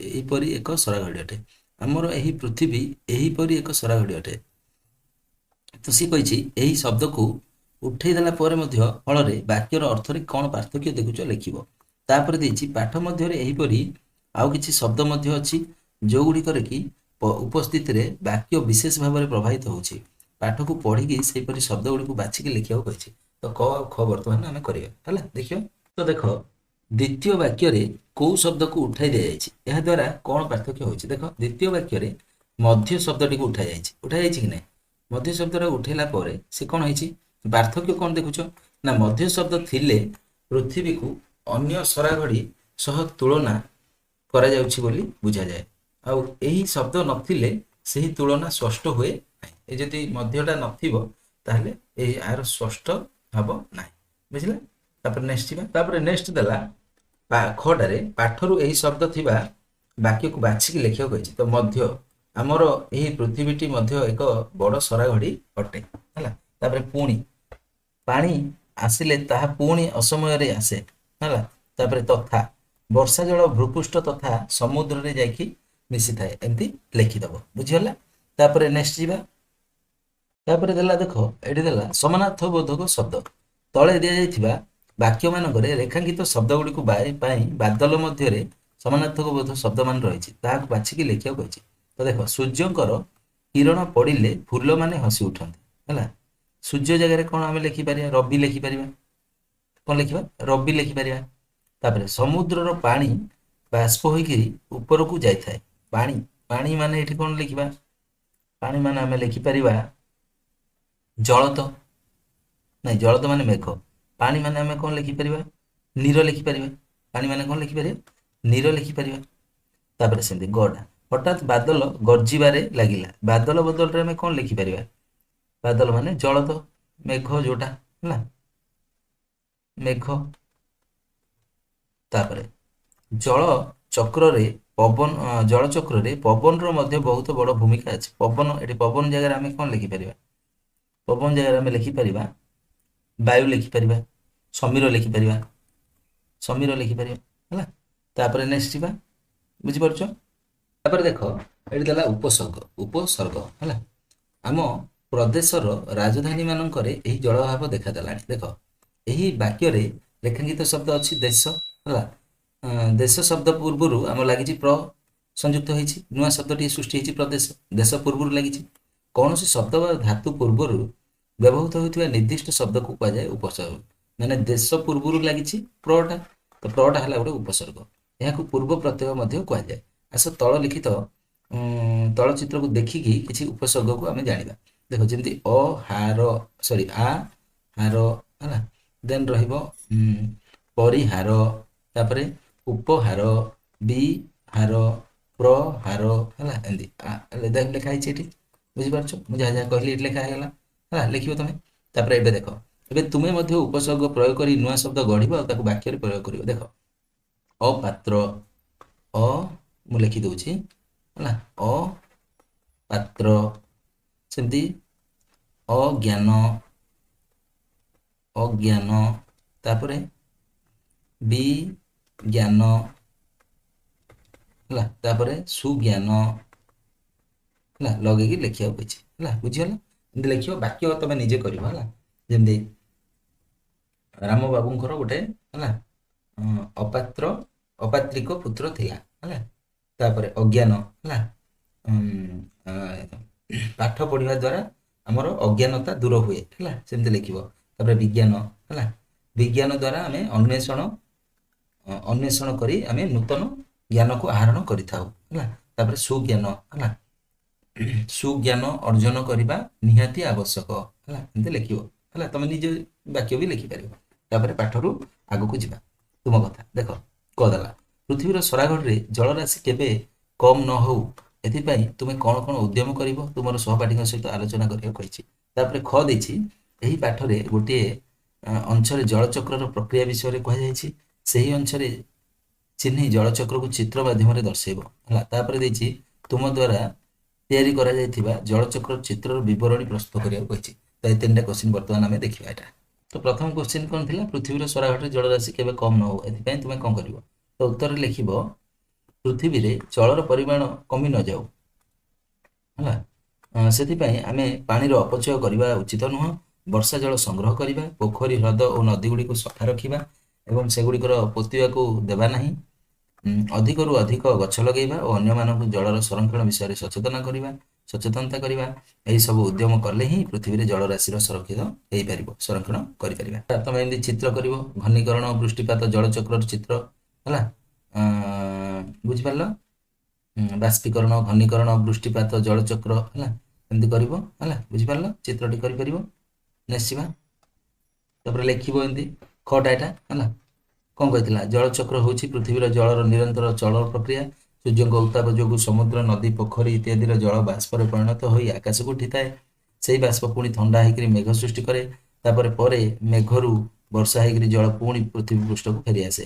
ଏହିପରି ଏକ ସରାଘଡ଼ି ଅଟେ। ଆମର ଏହି ପୃଥିବୀ ଏହିପରି ଏକ ସରାଘଡ଼ି ଅଟେ। ତ ସେ କହିଛି ଏହି ଶବ୍ଦକୁ ଉଠେଇ ଦେଲା ପରେ ମଧ୍ୟ ଫଳରେ ବାକ୍ୟର ଅର୍ଥରେ କ'ଣ ପାର୍ଥକ୍ୟ ଦେଖୁଛ ଲେଖିବ। ତାପରେ ଦେଇଛି ପାଠ ମଧ୍ୟରେ ଏହିପରି ଆଉ କିଛି ଶବ୍ଦ ମଧ୍ୟ ଅଛି ଯେଉଁଗୁଡ଼ିକରେ କି ଉପସ୍ଥିତିରେ ବାକ୍ୟ ବିଶେଷ ଭାବରେ ପ୍ରଭାବିତ ହେଉଛି। ପାଠକୁ ପଢିକି ସେହିପରି ଶବ୍ଦ ଗୁଡ଼ିକୁ ବାଛିକି ଲେଖିବାକୁ କହିଛି। ତ କ ଆଉ ଖ ବର୍ତ୍ତମାନ ଆମେ କରିବା। ହେଲା? ଦେଖିବ ତ ଦେଖ ଦ୍ୱିତୀୟ ବାକ୍ୟରେ କୋଉ ଶବ୍ଦକୁ ଉଠାଇ ଦିଆଯାଇଛି, ଏହା ଦ୍ୱାରା କ'ଣ ପାର୍ଥକ୍ୟ ହେଉଛି? ଦେଖ ଦ୍ୱିତୀୟ ବାକ୍ୟରେ ମଧ୍ୟ ଶବ୍ଦଟିକୁ ଉଠାଯାଇଛି କି ନାହିଁ? ମଧ୍ୟ ଶବ୍ଦଟା ଉଠେଇଲା ପରେ ସେ କ'ଣ ହେଇଛି? ପାର୍ଥକ୍ୟ କ'ଣ ଦେଖୁଛ ନା ମଧ୍ୟ ଶବ୍ଦ ଥିଲେ ପୃଥିବୀକୁ ଅନ୍ୟ ସରାଘଡ଼ି ସହ ତୁଳନା କରାଯାଉଛି ବୋଲି ବୁଝାଯାଏ। ଆଉ ଏହି ଶବ୍ଦ ନଥିଲେ ସେହି ତୁଳନା ସ୍ପଷ୍ଟ ହୁଏ ନାହିଁ। ଏ ଯଦି ମଧ୍ୟଟା ନଥିବ ତାହେଲେ ଏହାର ସ୍ପଷ୍ଟ ହେବ ନାହିଁ। ବୁଝିଲେ? ତାପରେ ନେକ୍ସଟ ଯିବା। ତାପରେ ନେକ୍ସଟ ଦେଲା ଖଟାରେ ପାଠରୁ ଏହି ଶବ୍ଦ ଥିବା ବାକ୍ୟକୁ ବାଛିକି ଲେଖିବାକୁ କହିଛି। ତ ମଧ୍ୟ ଆମର ଏହି ପୃଥିବୀଟି ମଧ୍ୟ ଏକ ବଡ଼ ସରାଘଡ଼ି ଅଟେ ହେଲା। ତାପରେ ପୁଣି ପାଣି ଆସିଲେ ତାହା ପୁଣି ଅସମୟରେ ଆସେ ହେଲା। ତାପରେ ତଥା ବର୍ଷା ଜଳ ଭୂପୃଷ୍ଠ ତଥା ସମୁଦ୍ରରେ ଯାଇକି ମିଶିଥାଏ, ଏମିତି ଲେଖିଦବ, ବୁଝିଗଲା। ତାପରେ ନେକ୍ସଟ ଯିବା। ତାପରେ ଦେଲା ଦେଖ, ଏଠି ଦେଲା ସମାନାର୍ଥବୋଧକ ଶବ୍ଦ। ତଳେ ଦିଆଯାଇଥିବା ବାକ୍ୟ ମାନଙ୍କରେ ରେଖାଙ୍କିତ ଶବ୍ଦ ଗୁଡ଼ିକୁ ପାଇଁ ବାଦଲ ମଧ୍ୟରେ ସମାନାର୍ଥକ ବୋଧ ଶବ୍ଦମାନ ରହିଛି, ତାହାକୁ ବାଛିକି ଲେଖିବାକୁ କହିଛି। ତ ଦେଖ, ସୂର୍ଯ୍ୟଙ୍କର କିରଣ ପଡ଼ିଲେ ଫୁଲମାନେ ହସି ଉଠନ୍ତି ହେଲା। ସୂର୍ଯ୍ୟ ଜାଗାରେ କ'ଣ ଆମେ ଲେଖିପାରିବା? ରବି ଲେଖିପାରିବା। କ'ଣ ଲେଖିବା? ରବି ଲେଖିପାରିବା। ତାପରେ ସମୁଦ୍ରର ପାଣି ବାଷ୍ପ ହୋଇକିରି ଉପରକୁ ଯାଇଥାଏ। ପାଣି, ପାଣି ମାନେ ଏଠି କ'ଣ ଲେଖିବା? ପାଣି ମାନେ ଆମେ ଲେଖିପାରିବା ଜଳତ, ନାଇଁ ଜଳତ ମାନେ ମେଘ। ପାଣି ମାନେ ଆମେ କ'ଣ ଲେଖିପାରିବା? ନୀର ଲେଖିପାରିବା। ପାଣି ମାନେ କ'ଣ ଲେଖିପାରିବା? ନୀର ଲେଖିପାରିବା। ତାପରେ ସେମିତି ଗଡା, ହଠାତ୍ ବାଦଲ ଗର୍ଜିବାରେ ଲାଗିଲା। ବାଦଲ ବଦଳରେ ଆମେ କ'ଣ ଲେଖିପାରିବା? ବାଦଲ ମାନେ ଜଳତ, ମେଘ ଯୋଉଟା ହେଲା, ମେଘ। ତାପରେ ଜଳ ଚକ୍ରରେ ଜଳଚକ୍ରରେ ପବନର ମଧ୍ୟ ବହୁତ ବଡ଼ ଭୂମିକା ଅଛି। ପବନ, ଏଠି ପବନ ଜାଗାରେ ଆମେ କ'ଣ ଲେଖିପାରିବା? ପବନ ଜାଗାରେ ଆମେ ଲେଖିପାରିବା ବାୟୁ ଲେଖିପାରିବା, ସମୀର ଲେଖିପାରିବା, ସମୀର ଲେଖିପାରିବା ହେଲା। ତାପରେ ନେକ୍ସଟ ଯିବା, ବୁଝିପାରୁଛ? ତାପରେ ଦେଖ, ଏଠି ଦେଲା ଉପସର୍ଗ। ଉପସର୍ଗ ହେଲା, ଆମ ପ୍ରଦେଶର ରାଜଧାନୀ ମାନଙ୍କରେ ଏହି ଜଳଭାବ ଦେଖାଦେଲାଣି। ଦେଖ, ଏହି ବାକ୍ୟରେ ରେଖାଙ୍କିତ ଶବ୍ଦ ଅଛି ଦେଶ ହେଲା। ଦେଶ ଶବ୍ଦ ପୂର୍ବରୁ ଆମର ଲାଗିଛି ପ୍ର ସଂଯୁକ୍ତ ହେଇଛି, ନୂଆ ଶବ୍ଦଟିଏ ସୃଷ୍ଟି ହେଇଛି ପ୍ରଦେଶ। ଦେଶ ପୂର୍ବରୁ ଲାଗିଛି। କୌଣସି ଶବ୍ଦ ବା ଧାତୁ ପୂର୍ବରୁ ବ୍ୟବହୃତ ହେଉଥିବା ନିର୍ଦ୍ଦିଷ୍ଟ ଶବ୍ଦକୁ କୁହାଯାଏ ଉପସର୍ଗ। ମାନେ ଦେଶ ପୂର୍ବରୁ ଲାଗିଛି ପ୍ରଟା, ତ ପ୍ରଟା ହେଲା ଗୋଟେ ଉପସର୍ଗ। ଏହାକୁ ପୂର୍ବ ପ୍ରତ୍ୟୟ ମଧ୍ୟ କୁହାଯାଏ। ଆସ ତଳ ଲିଖିତ ତଳଚିତ୍ରକୁ ଦେଖିକି କିଛି ଉପସର୍ଗକୁ ଆମେ ଜାଣିବା। ଦେଖ, ଯେମିତି ଅ ହାର ସରି ଆ ହାର ହେଲା, ଦେନ୍ ରହିବ ପରିହାର, ତାପରେ ଉପହାର, ବିହାର, ପ୍ରହାର ହେଲା, ଏମିତି ଲେଖା ହେଇଛି ଏଠି, ବୁଝିପାରୁଛ? ମୁଁ ଯାହା ଯାହା କହିଲି ଏଠି ଲେଖା ହେଇଗଲା ହେଲା, ଲେଖିବ ତମେ। ତାପରେ ଏବେ ଦେଖ, ଏବେ ତୁମେ ମଧ୍ୟ ଉପସର୍ଗ ପ୍ରୟୋଗ କରି ନୂଆ ଶବ୍ଦ ଗଢ଼ିବ ଆଉ ତାକୁ ବାକ୍ୟରେ ପ୍ରୟୋଗ କରିବ। ଦେଖ, ଅପାତ୍ର, ଅ ମୁଁ ଲେଖି ଦଉଛି ହେଲା, ଅପାତ୍ର। ସେମିତି ଅଜ୍ଞାନ, ଅଜ୍ଞାନ। ତାପରେ ବିଜ୍ଞାନ ହେଲା, ତାପରେ ସୁଜ୍ଞାନ ହେଲା, ଲଗେଇକି ଲେଖିବାକୁ କହିଛି ହେଲା, ବୁଝିଗଲା? ଏମିତି ଲେଖିବ, ବାକ୍ୟ ତମେ ନିଜେ କରିବ ହେଲା। ଯେମିତି ରାମ ବାବୁଙ୍କର ଗୋଟେ ହେଲା ଅପାତ୍ର ଅପାତ୍ରିକ ପୁତ୍ର ଥିଲା ହେଲା। ତାପରେ ଅଜ୍ଞାନ ହେଲା, ପାଠ ପଢିବା ଦ୍ୱାରା ଆମର ଅଜ୍ଞାନତା ଦୂର ହୁଏ ହେଲା, ସେମିତି ଲେଖିବ। ତାପରେ ବିଜ୍ଞାନ ହେଲା, ବିଜ୍ଞାନ ଦ୍ୱାରା ଆମେ ଅନ୍ୱେଷଣ କରି ଆମେ ନୂତନ ଜ୍ଞାନକୁ ଆହରଣ କରିଥାଉ ହେଲା। ତାପରେ ସୁଜ୍ଞାନ ହେଲା, ସୁଜ୍ଞାନ ଅର୍ଜନ କରିବା ନିହାତି ଆବଶ୍ୟକ ହେଲା, ଏମିତି ଲେଖିବ ହେଲା। ତମେ ନିଜ ବାକ୍ୟ ବି ଲେଖିପାରିବ। ତାପରେ ପାଠରୁ ଆଗକୁ ଯିବା। ତୁମ କଥା ଦେଖ, କଦେଲା ପୃଥିବୀର ସରାଘରରେ ଜଳରାଶି କେବେ କମ୍ ନ ହଉ ଏଥିପାଇଁ ତୁମେ କ'ଣ କ'ଣ ଉଦ୍ୟମ କରିବ ତୁମର ସହପାଠୀଙ୍କ ସହିତ ଆଲୋଚନା କରିବାକୁ କହିଛି। ତାପରେ ଖ ଦେଇଛି, ଏହି ପାଠରେ ଗୋଟିଏ ଅଂଶରେ ଜଳଚକ୍ରର ପ୍ରକ୍ରିୟା ବିଷୟରେ କୁହାଯାଇଛି। ସେହି ଅଂଶରେ ଚିହ୍ନି ଜଳଚକ୍ରକୁ ଚିତ୍ର ମାଧ୍ୟମରେ ଦର୍ଶେଇବ ହେଲା। ତାପରେ ଦେଇଛି, ତୁମ ଦ୍ୱାରା ତିଆରି କରାଯାଇଥିବା ଜଳଚକ୍ର ଚିତ୍ରର ବିବରଣୀ ପ୍ରସ୍ତୁତ କରିବାକୁ କହିଛି। ତ এই ତିନିଟା କ୍ୱେଶ୍ଚିନ୍ ବର୍ତ୍ତମାନ ଆମେ ଦେଖିବା ଏଟା। ତ ପ୍ରଥମ କ୍ୱେଶ୍ଚିନ୍ କ'ଣ ଥିଲା? ପୃଥିବୀର ସରାଘରରେ ଜଳରାଶି କେବେ କମ୍ ନ ହଉ ଏଥିପାଇଁ ତୁମେ କ'ଣ କରିବ? ତ ଉତ୍ତରରେ ଲେଖିବ, ପୃଥିବୀରେ ଜଳର ପରିମାଣ କମି ନ ଯାଉ ହେଲା, ସେଥିପାଇଁ ଆମେ ପାଣିର ଅପଚୟ କରିବା ଉଚିତ ନୁହଁ। ବର୍ଷା ଜଳ ସଂଗ୍ରହ କରିବା, ପୋଖରୀ, ହ୍ରଦ ଓ ନଦୀ ଗୁଡ଼ିକୁ ସଫା ରଖିବା ଏବଂ ସେଗୁଡ଼ିକର ପୋତିବାକୁ ଦେବା ନାହିଁ। ଅଧିକରୁ ଅଧିକ ଗଛ ଲଗାଇବା ଓ ଅନ୍ୟମାନଙ୍କୁ ଜଳର ସଂରକ୍ଷଣ ବିଷୟରେ ସଚେତନତା କରିବା। ଏହିସବୁ ଉଦ୍ୟମ କଲେ ହିଁ ପୃଥିବୀରେ ଜଳରାଶିର ସଂରକ୍ଷିତ ହେଇପାରିବ, ସଂରକ୍ଷଣ କରିପାରିବା। ତମେ ଏମିତି ଚିତ୍ର କରିବ, ଘନୀକରଣ, ବୃଷ୍ଟିପାତ, ଜଳଚକ୍ରର ଚିତ୍ର ହେଲା, ବୁଝିପାରିଲ? ବାଷ୍ପୀକରଣ, ଘନୀକରଣ, ବୃଷ୍ଟିପାତ, ଜଳଚକ୍ର ହେଲା, ଏମିତି କରିବ ହେଲା, ବୁଝିପାରିଲ? ଚିତ୍ରଟି କରିପାରିବ। ନେକ୍ସଟ ଯିବା। ତାପରେ ଲେଖିବ ଏମିତି ଖଟା ଏଟା ହେଲା। କ'ଣ କହିଥିଲା? ଜଳଚକ୍ର ହେଉଛି ପୃଥିବୀର ଜଳର ନିରନ୍ତର ଚଳନ ପ୍ରକ୍ରିୟା। ସୂର୍ଯ୍ୟଙ୍କ ଉତ୍ତାପ ଯୋଗୁଁ ସମୁଦ୍ର, ନଦୀ, ପୋଖରୀ ଇତ୍ୟାଦିର ଜଳ ବାଷ୍ପରେ ପରିଣତ ହୋଇ ଆକାଶକୁ ଉଠିଥାଏ। ସେହି ବାଷ୍ପ ପୁଣି ଥଣ୍ଡା ହେଇକରି ମେଘ ସୃଷ୍ଟି କରେ। ତାପରେ ମେଘରୁ ବର୍ଷା ହେଇକରି ଜଳ ପୁଣି ପୃଥିବୀ ପୃଷ୍ଠକୁ ଫେରିଆସେ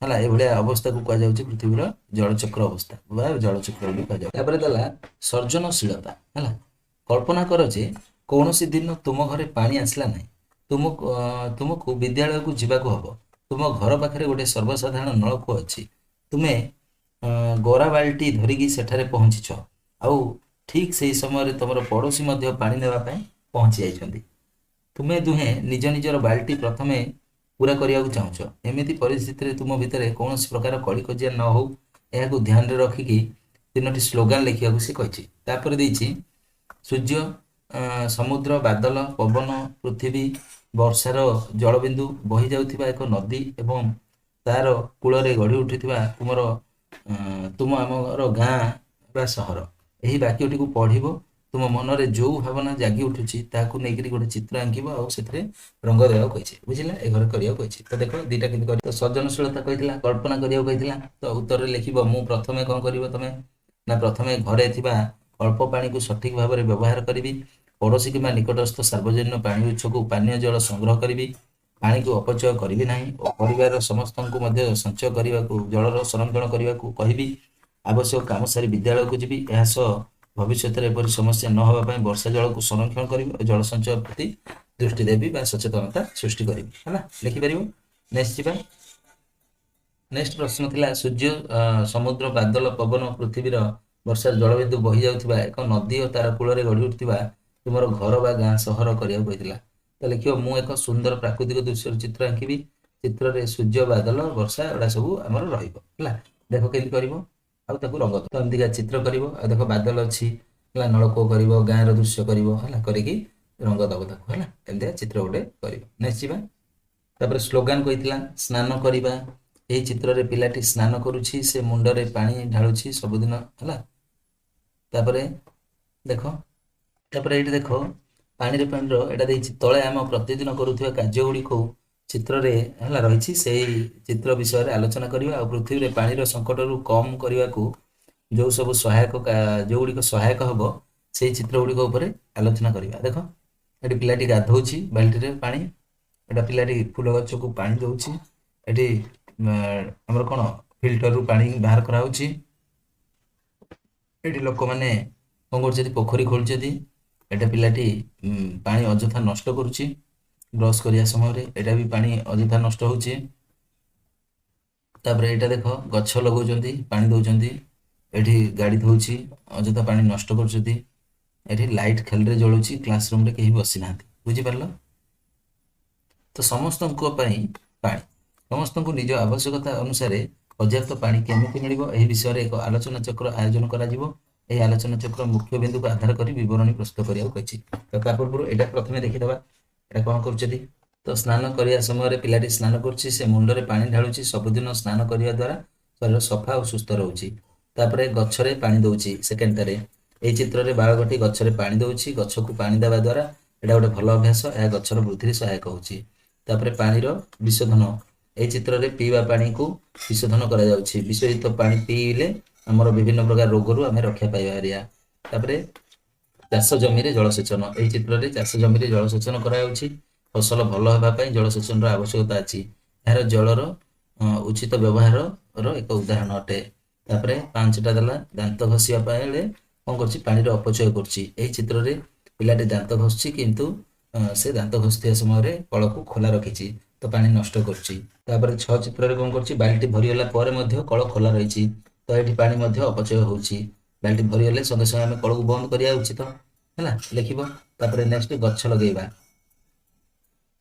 ହେଲା ଏଭଳିଆ ଅବସ୍ଥାକୁ କୁହାଯାଉଛି ପୃଥିବୀର ଜଳଚକ୍ର ଅବସ୍ଥା ବା ଜଳଚକ୍ର ବୋଲି କୁହାଯାଉଛି। ତାପରେ ଦେଲା ସୃଜନଶୀଳତା। ହେଲା କଳ୍ପନା କର ଯେ କୌଣସି ଦିନ ତୁମ ଘରେ ପାଣି ଆସିଲା ନାହିଁ, ତୁମକୁ ବିଦ୍ୟାଳୟକୁ ଯିବାକୁ ହବ। ତୁମ ଘର ପାଖରେ ଗୋଟେ ସର୍ବସାଧାରଣ ନଳକୂଅ ଅଛି। ତୁମେ ଗରା ବାଲ୍ଟି ଧରିକି ସେଠାରେ ପହଞ୍ଚିଛ, ଆଉ ଠିକ୍ ସେହି ସମୟରେ ତୁମର ପଡ଼ୋଶୀ ମଧ୍ୟ ପାଣି ନେବା ପାଇଁ ପହଞ୍ଚି ଯାଇଛନ୍ତି। ତୁମେ ଦୁହେଁ ନିଜ ନିଜର ବାଲ୍ଟି ପ୍ରଥମେ ପୂରା କରିବାକୁ ଚାହୁଁଛ। ଏମିତି ପରିସ୍ଥିତିରେ ତୁମ ଭିତରେ କୌଣସି ପ୍ରକାର କଳିକଜିଆ ନ ହଉ, ଏହାକୁ ଧ୍ୟାନରେ ରଖିକି 3ଟି ସ୍ଲୋଗାନ ଲେଖିବାକୁ ସେ କହିଛି। ତାପରେ ଦେଇଛି ସୂର୍ଯ୍ୟ, ସମୁଦ୍ର, ବାଦଲ, ପବନ, ପୃଥିବୀ, ବର୍ଷାର ଜଳବିନ୍ଦୁ, ବହି ଯାଉଥିବା ଏକ ନଦୀ ଏବଂ ତାର କୂଳରେ ଗଢ଼ି ଉଠିଥିବା ତୁମ ଆମର ଗାଁ ବା ସହର। ଏହି ବାକ୍ୟଟିକୁ ପଢ଼ିବ। ତୁମ ମନରେ ଯେଉଁ ଭାବନା ଜାଗି ଉଠୁଛି ତାହାକୁ ନେଇକରି ଗୋଟେ ଚିତ୍ର ଆଙ୍କିବ ଆଉ ସେଥିରେ ରଙ୍ଗ ଦେବାକୁ କହିଛି। ବୁଝିଲା, ଏ ଘରେ କରିବାକୁ କହିଛି। ତ ଦେଖ ଦିଟା କେମିତି କରିବ। ସୃଜନଶୀଳତା କହିଥିଲା, କଳ୍ପନା କରିବାକୁ କହିଥିଲା। ତ ଉତ୍ତରରେ ଲେଖିବ ମୁଁ ପ୍ରଥମେ କଣ କରିବ ତମେ ନା ପ୍ରଥମେ ଘରେ ଥିବା ଅଳ୍ପ ପାଣିକୁ ସଠିକ ଭାବରେ ବ୍ୟବହାର କରିବି। ପଡ଼ୋଶୀ କିମ୍ବା ନିକଟସ୍ଥ ସାର୍ବଜନୀନ ପାଣି ଉତ୍ସକୁ ପାନୀୟ ଜଳ ସଂଗ୍ରହ କରିବି। ପାଣିକୁ ଅପଚୟ କରିବି ନାହିଁ ଓ ପରିବାରର ସମସ୍ତଙ୍କୁ ମଧ୍ୟ ସଞ୍ଚୟ କରିବାକୁ ଜଳର ସଂରକ୍ଷଣ କରିବାକୁ କହିବି। ଆବଶ୍ୟକ କାମ ସାରି ବିଦ୍ୟାଳୟକୁ ଯିବି। ଏହା ସହ ଭବିଷ୍ୟତରେ ଏପରି ସମସ୍ୟା ନ ହେବା ପାଇଁ ବର୍ଷା ଜଳକୁ ସଂରକ୍ଷଣ କରିବି ଓ ଜଳ ସଞ୍ଚୟ ପ୍ରତି ଦୃଷ୍ଟି ଦେବି ବା ସଚେତନତା ସୃଷ୍ଟି କରିବି। ହେଲା ଲେଖିପାରିବ। ନେକ୍ସଟ ଯିବା। ନେକ୍ସଟ ପ୍ରଶ୍ନ ଥିଲା ସୂର୍ଯ୍ୟ, ସମୁଦ୍ର, ବାଦଲ, ପବନ, ପୃଥିବୀର ବର୍ଷା ଜଳବିନ୍ଦୁ ବହି ଯାଉଥିବା ଏକ ନଦୀ ଓ ତାର କୂଳରେ ଗଢ଼ି ଉଠୁଥିବା ତୁମର ଘର ବା ଗାଁ ସହର କରିବାକୁ କହିଥିଲା। ତ ଲେଖିବ ମୁଁ ଏକ ସୁନ୍ଦର ପ୍ରାକୃତିକ ଦୃଶ୍ୟର ଚିତ୍ର ଆଙ୍କିବି। ଚିତ୍ରରେ ସୂର୍ଯ୍ୟ, ବାଦଲ, ବର୍ଷା ଏଗୁଡ଼ା ସବୁ ଆମର ରହିବ। ହେଲା ଦେଖ କେମିତି କରିବ ଆଉ ତାକୁ ରଙ୍ଗ ତ ଏମିତିକା ଚିତ୍ର କରିବ। ଆଉ ଦେଖ ବାଦଲ ଅଛି, ହେଲା ନଳକୂଅ କରିବ, ଗାଁର ଦୃଶ୍ୟ କରିବ, ହେଲା କରିକି ରଙ୍ଗ ଦବ ତାକୁ। ହେଲା ଏମିତିଆ ଚିତ୍ର ଗୋଟେ କରିବ। ନେକ୍ସଟ ଯିବା। ତାପରେ ସ୍ଲୋଗାନ କହିଥିଲା ସ୍ନାନ କରିବା। ଏହି ଚିତ୍ରରେ ପିଲାଟି ସ୍ନାନ କରୁଛି, ସେ ମୁଣ୍ଡରେ ପାଣି ଢାଳୁଛି ସବୁଦିନ। ହେଲା ତାପରେ ଦେଖ, ତାପରେ ଏଇଠି ଦେଖ ପାଣିର ଏଇଟା ଦେଇଛି ତଳେ ଆମ ପ୍ରତିଦିନ କରୁଥିବା କାର୍ଯ୍ୟ ଗୁଡ଼ିକୁ ଚିତ୍ରରେ ହେଲା ରହିଛି। ସେଇ ଚିତ୍ର ବିଷୟରେ ଆଲୋଚନା କରିବା ଆଉ ପୃଥିବୀରେ ପାଣିର ସଙ୍କଟରୁ କମ୍ କରିବାକୁ ଯେଉଁଗୁଡ଼ିକ ସହାୟକ ହବ ସେଇ ଚିତ୍ର ଗୁଡ଼ିକ ଉପରେ ଆଲୋଚନା କରିବା। ଦେଖ ଏଠି ପିଲାଟି ଗାଧଉଛି ବାଲ୍ଟିରେ ପାଣି, ଏଟା ପିଲାଟି ଫୁଲ ଗଛକୁ ପାଣି ଦଉଛି, ଏଠି ଆମର କଣ ଫିଲ୍ଟରରୁ ପାଣି ବାହାର କରାହଉଛି। ଏଠି ଲୋକମାନେ କଣ କରୁଛନ୍ତି ପୋଖରୀ ଖୋଳୁଛନ୍ତି। ଏଟା ପିଲାଟି ପାଣି ଅଯଥା ନଷ୍ଟ କରୁଛି ବ୍ରଶ କରିବା ସମୟରେ, ଏଟା ବି ପାଣି ଅଯଥା ନଷ୍ଟ ହଉଛି। ତାପରେ ଏଇଟା ଦେଖ ଗଛ ଲଗାଉଛନ୍ତି, ପାଣି ଦଉଛନ୍ତି, ଏଠି ଗାଡ଼ି ଧଉଛି, ଅଯଥା ପାଣି ନଷ୍ଟ କରୁଛନ୍ତି। ଏଠି ଲାଇଟ୍ ଖେଲରେ ଜଳୁଛି, କ୍ଲାସରୁମରେ କେହି ବସିନାହାନ୍ତି। ବୁଝିପାରିଲ? ତ ସମସ୍ତଙ୍କ ପାଇଁ ପାଣି, ସମସ୍ତଙ୍କୁ ନିଜ ଆବଶ୍ୟକତା ଅନୁସାରେ ପର୍ଯ୍ୟାପ୍ତ ପାଣି କେମିତି ମିଳିବ ଏହି ବିଷୟରେ ଏକ ଆଲୋଚନା ଚକ୍ର ଆୟୋଜନ କରାଯିବ। ଏହି ଆଲୋଚନା ଚକ୍ର ମୁଖ୍ୟ ବିନ୍ଦୁକୁ ଆଧାର କରି ବିବରଣୀ ପ୍ରସ୍ତୁତ କରିବାକୁ କହିଛି। ତ ତା ପୂର୍ବରୁ ଏଇଟା ପ୍ରଥମେ ଦେଖିଦେବା, ଏଇଟା କଣ କରୁଛନ୍ତି। ତ ସ୍ନାନ କରିବା ସମୟରେ ପିଲାଟି ସ୍ନାନ କରୁଛି, ସେ ମୁଣ୍ଡରେ ପାଣି ଢାଳୁଛି। ସବୁଦିନ ସ୍ନାନ କରିବା ଦ୍ୱାରା ଶରୀର ସଫା ଓ ସୁସ୍ଥ ରହୁଛି। ତାପରେ ଗଛରେ ପାଣି ଦଉଛି ସେକେଣ୍ଡଟାରେ। ଏହି ଚିତ୍ରରେ ବାଳକଟି ଗଛରେ ପାଣି ଦଉଛି। ଗଛକୁ ପାଣି ଦେବା ଦ୍ୱାରା ଏଇଟା ଗୋଟେ ଭଲ ଅଭ୍ୟାସ, ଏହା ଗଛର ବୃଦ୍ଧିରେ ସହାୟକ ହେଉଛି। ତାପରେ ପାଣିର ବିଶୋଧନ, ଏହି ଚିତ୍ରରେ ପିଇବା ପାଣିକୁ ବିଶୋଧନ କରାଯାଉଛି। ବିଶୋଧିତ ପାଣି ପିଇଲେ ଆମର ବିଭିନ୍ନ ପ୍ରକାର ରୋଗରୁ ଆମେ ରକ୍ଷା ପାଇପାରିବା। ତାପରେ ଚାଷ ଜମିରେ ଜଳସେଚନ, ଏହି ଚିତ୍ରରେ ଚାଷ ଜମିରେ ଜଳସେଚନ କରାଯାଉଛି। ଫସଲ ଭଲ ହେବା ପାଇଁ ଜଳସେଚନର ଆବଶ୍ୟକତା ଅଛି। ଏହାର ଜଳର ଉଚିତ ବ୍ୟବହାରର ଏକ ଉଦାହରଣ ଅଟେ। ତାପରେ 5ଟା ଦେଲା ଦାନ୍ତ ଘଷିବା ବେଳେ କଣ କରୁଛି ପାଣିର ଅପଚୟ କରୁଛି। ଏହି ଚିତ୍ରରେ ପିଲାଟି ଦାନ୍ତ ଘଷୁଛି କିନ୍ତୁ ସେ ଦାନ୍ତ ଘଷୁଥିବା ସମୟରେ କଳକୁ ଖୋଲା ରଖିଛି, ତ ପାଣି ନଷ୍ଟ କରୁଛି। ତାପରେ 6 ଚିତ୍ରରେ କଣ କରୁଛି ବାଲ୍ଟି ଭରିଗଲା ପରେ ମଧ୍ୟ କଳ ଖୋଲା ରହିଛି, ତ ଏଠି ପାଣି ମଧ୍ୟ ଅପଚୟ ହେଉଛି। ବାଲ୍ଟି ଭରିଗଲେ ସଙ୍ଗେ ସଙ୍ଗେ ଆମେ କଳକୁ ବନ୍ଦ କରିବା ଉଚିତ। ହେଲା ଲେଖିବ। ତାପରେ ନେକ୍ସଟ ଗଛ ଲଗେଇବା।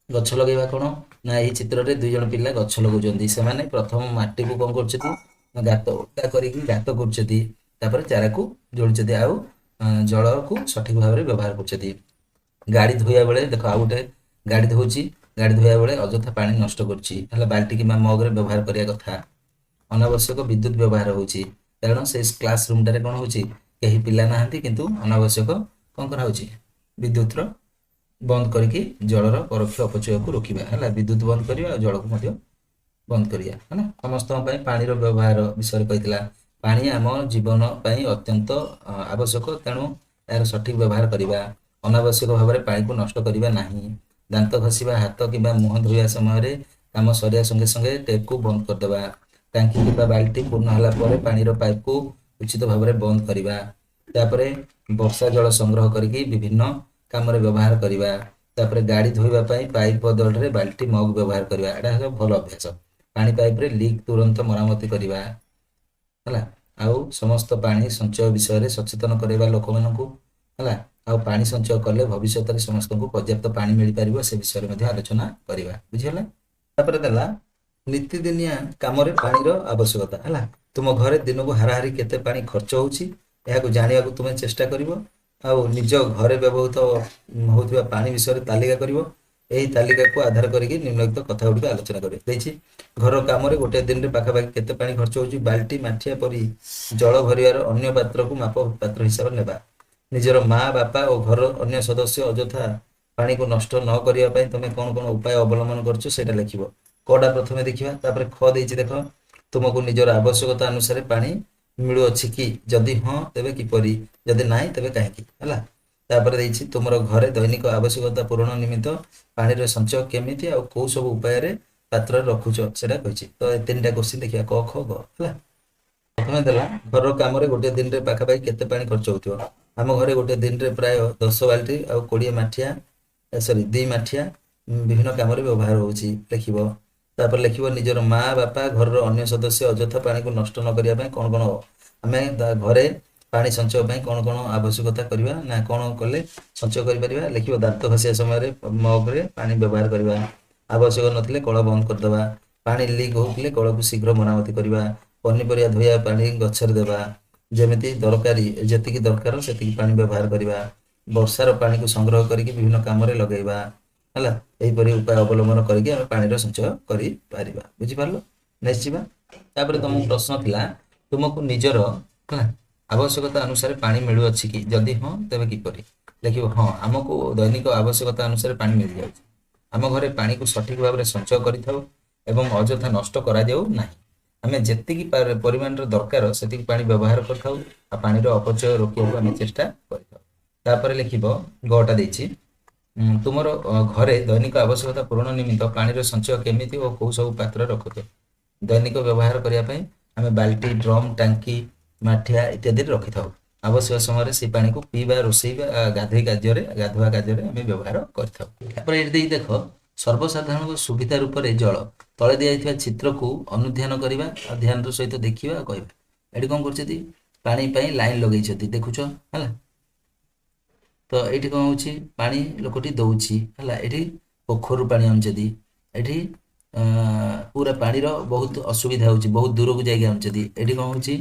ଗଛ ଲଗେଇବା କଣ ନା ଏହି ଚିତ୍ରରେ 2 ଜଣ ପିଲା ଗଛ ଲଗାଉଛନ୍ତି। ସେମାନେ ପ୍ରଥମ ମାଟିକୁ କଣ କରୁଛନ୍ତି ନା ଓଦା କରିକି ଗାତ କରୁଛନ୍ତି, ତାପରେ ଚାରାକୁ ଯୋଡୁଛନ୍ତି ଆଉ ଜଳକୁ ସଠିକ ଭାବରେ ବ୍ୟବହାର କରୁଛନ୍ତି। ଗାଡ଼ି ଧୋଇବା ବେଳେ ଦେଖ ଆଉ ଗୋଟେ ଗାଡ଼ି ଧୋଉଛି, ଗାଡ଼ି ଧୋଇବା ବେଳେ ଅଯଥା ପାଣି ନଷ୍ଟ କରୁଛି। ହେଲା ବାଲ୍ଟି କିମ୍ବା ମଗରେ ବ୍ୟବହାର କରିବା କଥା। ଅନାବଶ୍ୟକ ବିଦ୍ୟୁତ ବ୍ୟବହାର ହେଉଛି, କାରଣ ସେ କ୍ଲାସ ରୁମଟାରେ କଣ ହଉଛି କେହି ପିଲା ନାହାନ୍ତି କିନ୍ତୁ ଅନାବଶ୍ୟକ କଣ କରାହଉଛି ବିଦ୍ୟୁତର ବନ୍ଦ କରିକି ଜଳର ପରୋକ୍ଷ ଅପଚୟକୁ ରୋକିବା। ହେଲା ବିଦ୍ୟୁତ ବନ୍ଦ କରିବା ଆଉ ଜଳକୁ ମଧ୍ୟ ବନ୍ଦ କରିବା। ହେଲା ସମସ୍ତଙ୍କ ପାଇଁ ପାଣିର ବ୍ୟବହାର ବିଷୟରେ କହିଥିଲା। ପାଣି ଆମ ଜୀବନ ପାଇଁ ଅତ୍ୟନ୍ତ ଆବଶ୍ୟକ, ତେଣୁ ଏହାର ସଠିକ ବ୍ୟବହାର କରିବା। ଅନାବଶ୍ୟକ ଭାବରେ ପାଣିକୁ ନଷ୍ଟ କରିବା ନାହିଁ। ଦାନ୍ତ ଘଷିବା, ହାତ କିମ୍ବା ମୁହଁ ଧୋଇବା ସମୟରେ କାମ ସରିବା ସଙ୍ଗେ ସଙ୍ଗେ ଟ୍ୟାପକୁ ବନ୍ଦ କରିଦେବା। ଟାଙ୍କି କିମ୍ବା ବାଲ୍ଟି ପୂର୍ଣ୍ଣ ହେଲା ପରେ ପାଣିର ପାଇପକୁ ଉଚିତ ଭାବରେ ବନ୍ଦ କରିବା। ତାପରେ ବର୍ଷା ଜଳ ସଂଗ୍ରହ କରିକି ବିଭିନ୍ନ କାମରେ ବ୍ୟବହାର କରିବା। ତାପରେ ଗାଡ଼ି ଧୋଇବା ପାଇଁ ପାଇପ୍ ବଦଳରେ ବାଲ୍ଟି ମଗ ବ୍ୟବହାର କରିବା। ଏଇଟା ହେଲା ଭଲ ଅଭ୍ୟାସ। ପାଣି ପାଇପରେ ଲିକ୍ ତୁରନ୍ତ ମରାମତି କରିବା ହେଲା। ଆଉ ସମସ୍ତ ପାଣି ସଞ୍ଚୟ ବିଷୟରେ ସଚେତନ କରିବା ଲୋକମାନଙ୍କୁ ହେଲା। ଆଉ ପାଣି ସଞ୍ଚୟ କଲେ ଭବିଷ୍ୟତରେ ସମସ୍ତଙ୍କୁ ପର୍ଯ୍ୟାପ୍ତ ପାଣି ମିଳିପାରିବ ସେ ବିଷୟରେ ମଧ୍ୟ ଆଲୋଚନା କରିବା। ବୁଝିହେଲା? ତାପରେ ଦେଲା ନୀତିଦିନିଆ କାମରେ ପାଣିର ଆବଶ୍ୟକତା ହେଲା। ତୁମ ଘରେ ଦିନକୁ ହାରାହାରି କେତେ ପାଣି ଖର୍ଚ୍ଚ ହେଉଛି ଏହାକୁ ଜାଣିବାକୁ ତୁମେ ଚେଷ୍ଟା କରିବ। ଆଉ ନିଜ ଘରେ ବ୍ୟବହୃତ ହେଉଥିବା ପାଣି ବିଷୟରେ ତାଲିକା କରିବ। ଏହି ତାଲିକାକୁ ଆଧାର କରିକି ନିମ୍ନଲିଖିତ କଥା ଗୁଡ଼ିକ ଆଲୋଚନା କରିବ। ଦେଇଛି ଘର କାମରେ ଗୋଟିଏ ଦିନରେ ପାଖାପାଖି କେତେ ପାଣି ଖର୍ଚ୍ଚ ହେଉଛି। ବାଲ୍ଟି ମାଠିଆ ପରି ଜଳ ଭରିବାର ଅନ୍ୟ ପାତ୍ରକୁ ମାପ ପାତ୍ର ହିସାବରେ ନେବା। ନିଜର ମା ବାପା ଓ ଘର ଅନ୍ୟ ସଦସ୍ୟ ଅଯଥା ପାଣିକୁ ନଷ୍ଟ ନ କରିବା ପାଇଁ ତମେ କ'ଣ କ'ଣ ଉପାୟ ଅବଲମ୍ବନ କରୁଛ ସେଇଟା ଲେଖିବ। କଟା ପ୍ରଥମେ ଦେଖିବା। ତାପରେ ଖ ଦେଇଛି ଦେଖ ତୁମକୁ ନିଜର ଆବଶ୍ୟକତା ଅନୁସାରେ ପାଣି ମିଳୁଅଛି କି? ଯଦି ହଁ ତେବେ କିପରି? ଯଦି ନାହିଁ ତେବେ କାହିଁକି? ହେଲା। ତାପରେ ଦେଇଛି ତୁମର ଘରେ ଦୈନିକ ଆବଶ୍ୟକତା ପୂରଣ ନିମିତ୍ତ ପାଣିର ସଞ୍ଚୟ କେମିତି ଆଉ କୋଉ ସବୁ ଉପାୟରେ ପାତ୍ରରେ ରଖୁଛ ସେଇଟା କହିଛି। ତ ଏ ତିନିଟା କ୍ୱେଶ୍ଚିନ୍ ଦେଖିବା କ ଖ ଗ ହେଲା। ପ୍ରଥମେ ଦେଲା ଘର କାମରେ ଗୋଟିଏ ଦିନରେ ପାଖାପାଖି କେତେ ପାଣି ଖର୍ଚ୍ଚ ହେଉଥିବ। ଆମ ଘରେ ଗୋଟିଏ ଦିନରେ ପ୍ରାୟ 10 ବାଲ୍ଟି ଆଉ 20 ମାଠିଆ 2 ମାଠିଆ ବିଭିନ୍ନ କାମରେ ବ୍ୟବହାର ହେଉଛି ଲେଖିବ। ତାପରେ ଲେଖିବ ନିଜର ମା ବାପା ଘରର ଅନ୍ୟ ସଦସ୍ୟ ଅଯଥା ପାଣିକୁ ନଷ୍ଟ ନ କରିବା ପାଇଁ କ'ଣ କ'ଣ ଆମେ ଘରେ ପାଣି ସଞ୍ଚୟ ପାଇଁ କ'ଣ କ'ଣ ଆବଶ୍ୟକତା କରିବା ନା କ'ଣ କଲେ ସଞ୍ଚୟ କରିପାରିବା। ଲେଖିବ ଦାନ୍ତ ଘଷିବା ସମୟରେ ମଗରେ ପାଣି ବ୍ୟବହାର କରିବା। ଆବଶ୍ୟକ ନଥିଲେ କଳ ବନ୍ଦ କରିଦେବା। ପାଣି ଲିକ୍ ହେଉଥିଲେ କଳକୁ ଶୀଘ୍ର ମରାମତି କରିବା। ପନିପରିବା ଧୋଇବା ପାଣି ଗଛରେ ଦେବା। ଯେତିକି ଦରକାର ସେତିକି ପାଣି ବ୍ୟବହାର କରିବା। ବର୍ଷାର ପାଣିକୁ ସଂଗ୍ରହ କରିକି ବିଭିନ୍ନ କାମରେ ଲଗାଇବା ହେଲା। ଏହିପରି ଉପାୟ ଅବଲମ୍ବନ କରିକି ଆମେ ପାଣିର ସଞ୍ଚୟ କରିପାରିବା। ବୁଝିପାରିଲ? ନେକ୍ସଟ ଯିବା। ତାପରେ ତମକୁ ପ୍ରଶ୍ନ ଥିଲା ତୁମକୁ ନିଜର ହେଲା ଆବଶ୍ୟକତା ଅନୁସାରେ ପାଣି ମିଳୁଅଛି କି? ଯଦି ହଁ ତେବେ କିପରି? ଲେଖିବ ହଁ ଆମକୁ ଦୈନିକ ଆବଶ୍ୟକତା ଅନୁସାରେ ପାଣି ମିଳିଯାଉଛି। ଆମ ଘରେ ପାଣିକୁ ସଠିକ ଭାବରେ ସଞ୍ଚୟ କରିଥାଉ ଏବଂ ଅଯଥା ନଷ୍ଟ କରାଯାଉ ନାହିଁ। ଆମେ ଯେତିକି ପରିମାଣର ଦରକାର ସେତିକି ପାଣି ବ୍ୟବହାର କରିଥାଉ ଆଉ ପାଣିର ଅପଚୟ ରୋକିବାକୁ ଆମେ ଚେଷ୍ଟା କରିଥାଉ। ତାପରେ ଲେଖିବ ଗଟା ଦେଇଛି ତୁମର ଘରେ ଦୈନିକ ଆବଶ୍ୟକତା ପୂରଣ ନିମିତ୍ତ ପାଣିର ସଞ୍ଚୟ କେମିତି ଓ କୋଉ ସବୁ ପାତ୍ର ରଖୁଛ। ଦୈନିକ ବ୍ୟବହାର କରିବା ପାଇଁ ଆମେ ବାଲ୍ଟି ଡ୍ରମ୍ ଟାଙ୍କି ମାଠିଆ ଇତ୍ୟାଦିରେ ରଖିଥାଉ। ଆବଶ୍ୟକ ସମୟରେ ସେ ପାଣିକୁ ପିଇବା ରୋଷେଇ ବା ଗାଧୁଆ କାର୍ଯ୍ୟରେ ଆମେ ବ୍ୟବହାର କରିଥାଉ। ତାପରେ ଏଠି ଦେଇ ଦେଖ ସର୍ବସାଧାରଣ ସୁବିଧା ରୂପରେ ଜଳ ତଳେ ଦିଆଯାଇଥିବା ଚିତ୍ରକୁ ଅନୁଧ୍ୟାନ କରିବା ଆଉ ଧ୍ୟାନର ସହିତ ଦେଖିବା ଆଉ କହିବା। ଏଠି କ'ଣ କରୁଛନ୍ତି ପାଣି ପାଇଁ ଲାଇନ୍ ଲଗେଇଛନ୍ତି ଦେଖୁଛ ହେଲା। ତ ଏଇଠି କ'ଣ ହେଉଛି ପାଣି ଲୋକଟି ଦଉଛି ହେଲା। ଏଠି ପୋଖରୀରୁ ପାଣି ଆଣୁଛନ୍ତି। ଏଠି ପୁରା ପାଣିର ବହୁତ ଅସୁବିଧା ହେଉଛି ବହୁତ ଦୂରକୁ ଯାଇକି ଆଣୁଛନ୍ତି। ଏଠି କ'ଣ ହେଉଛି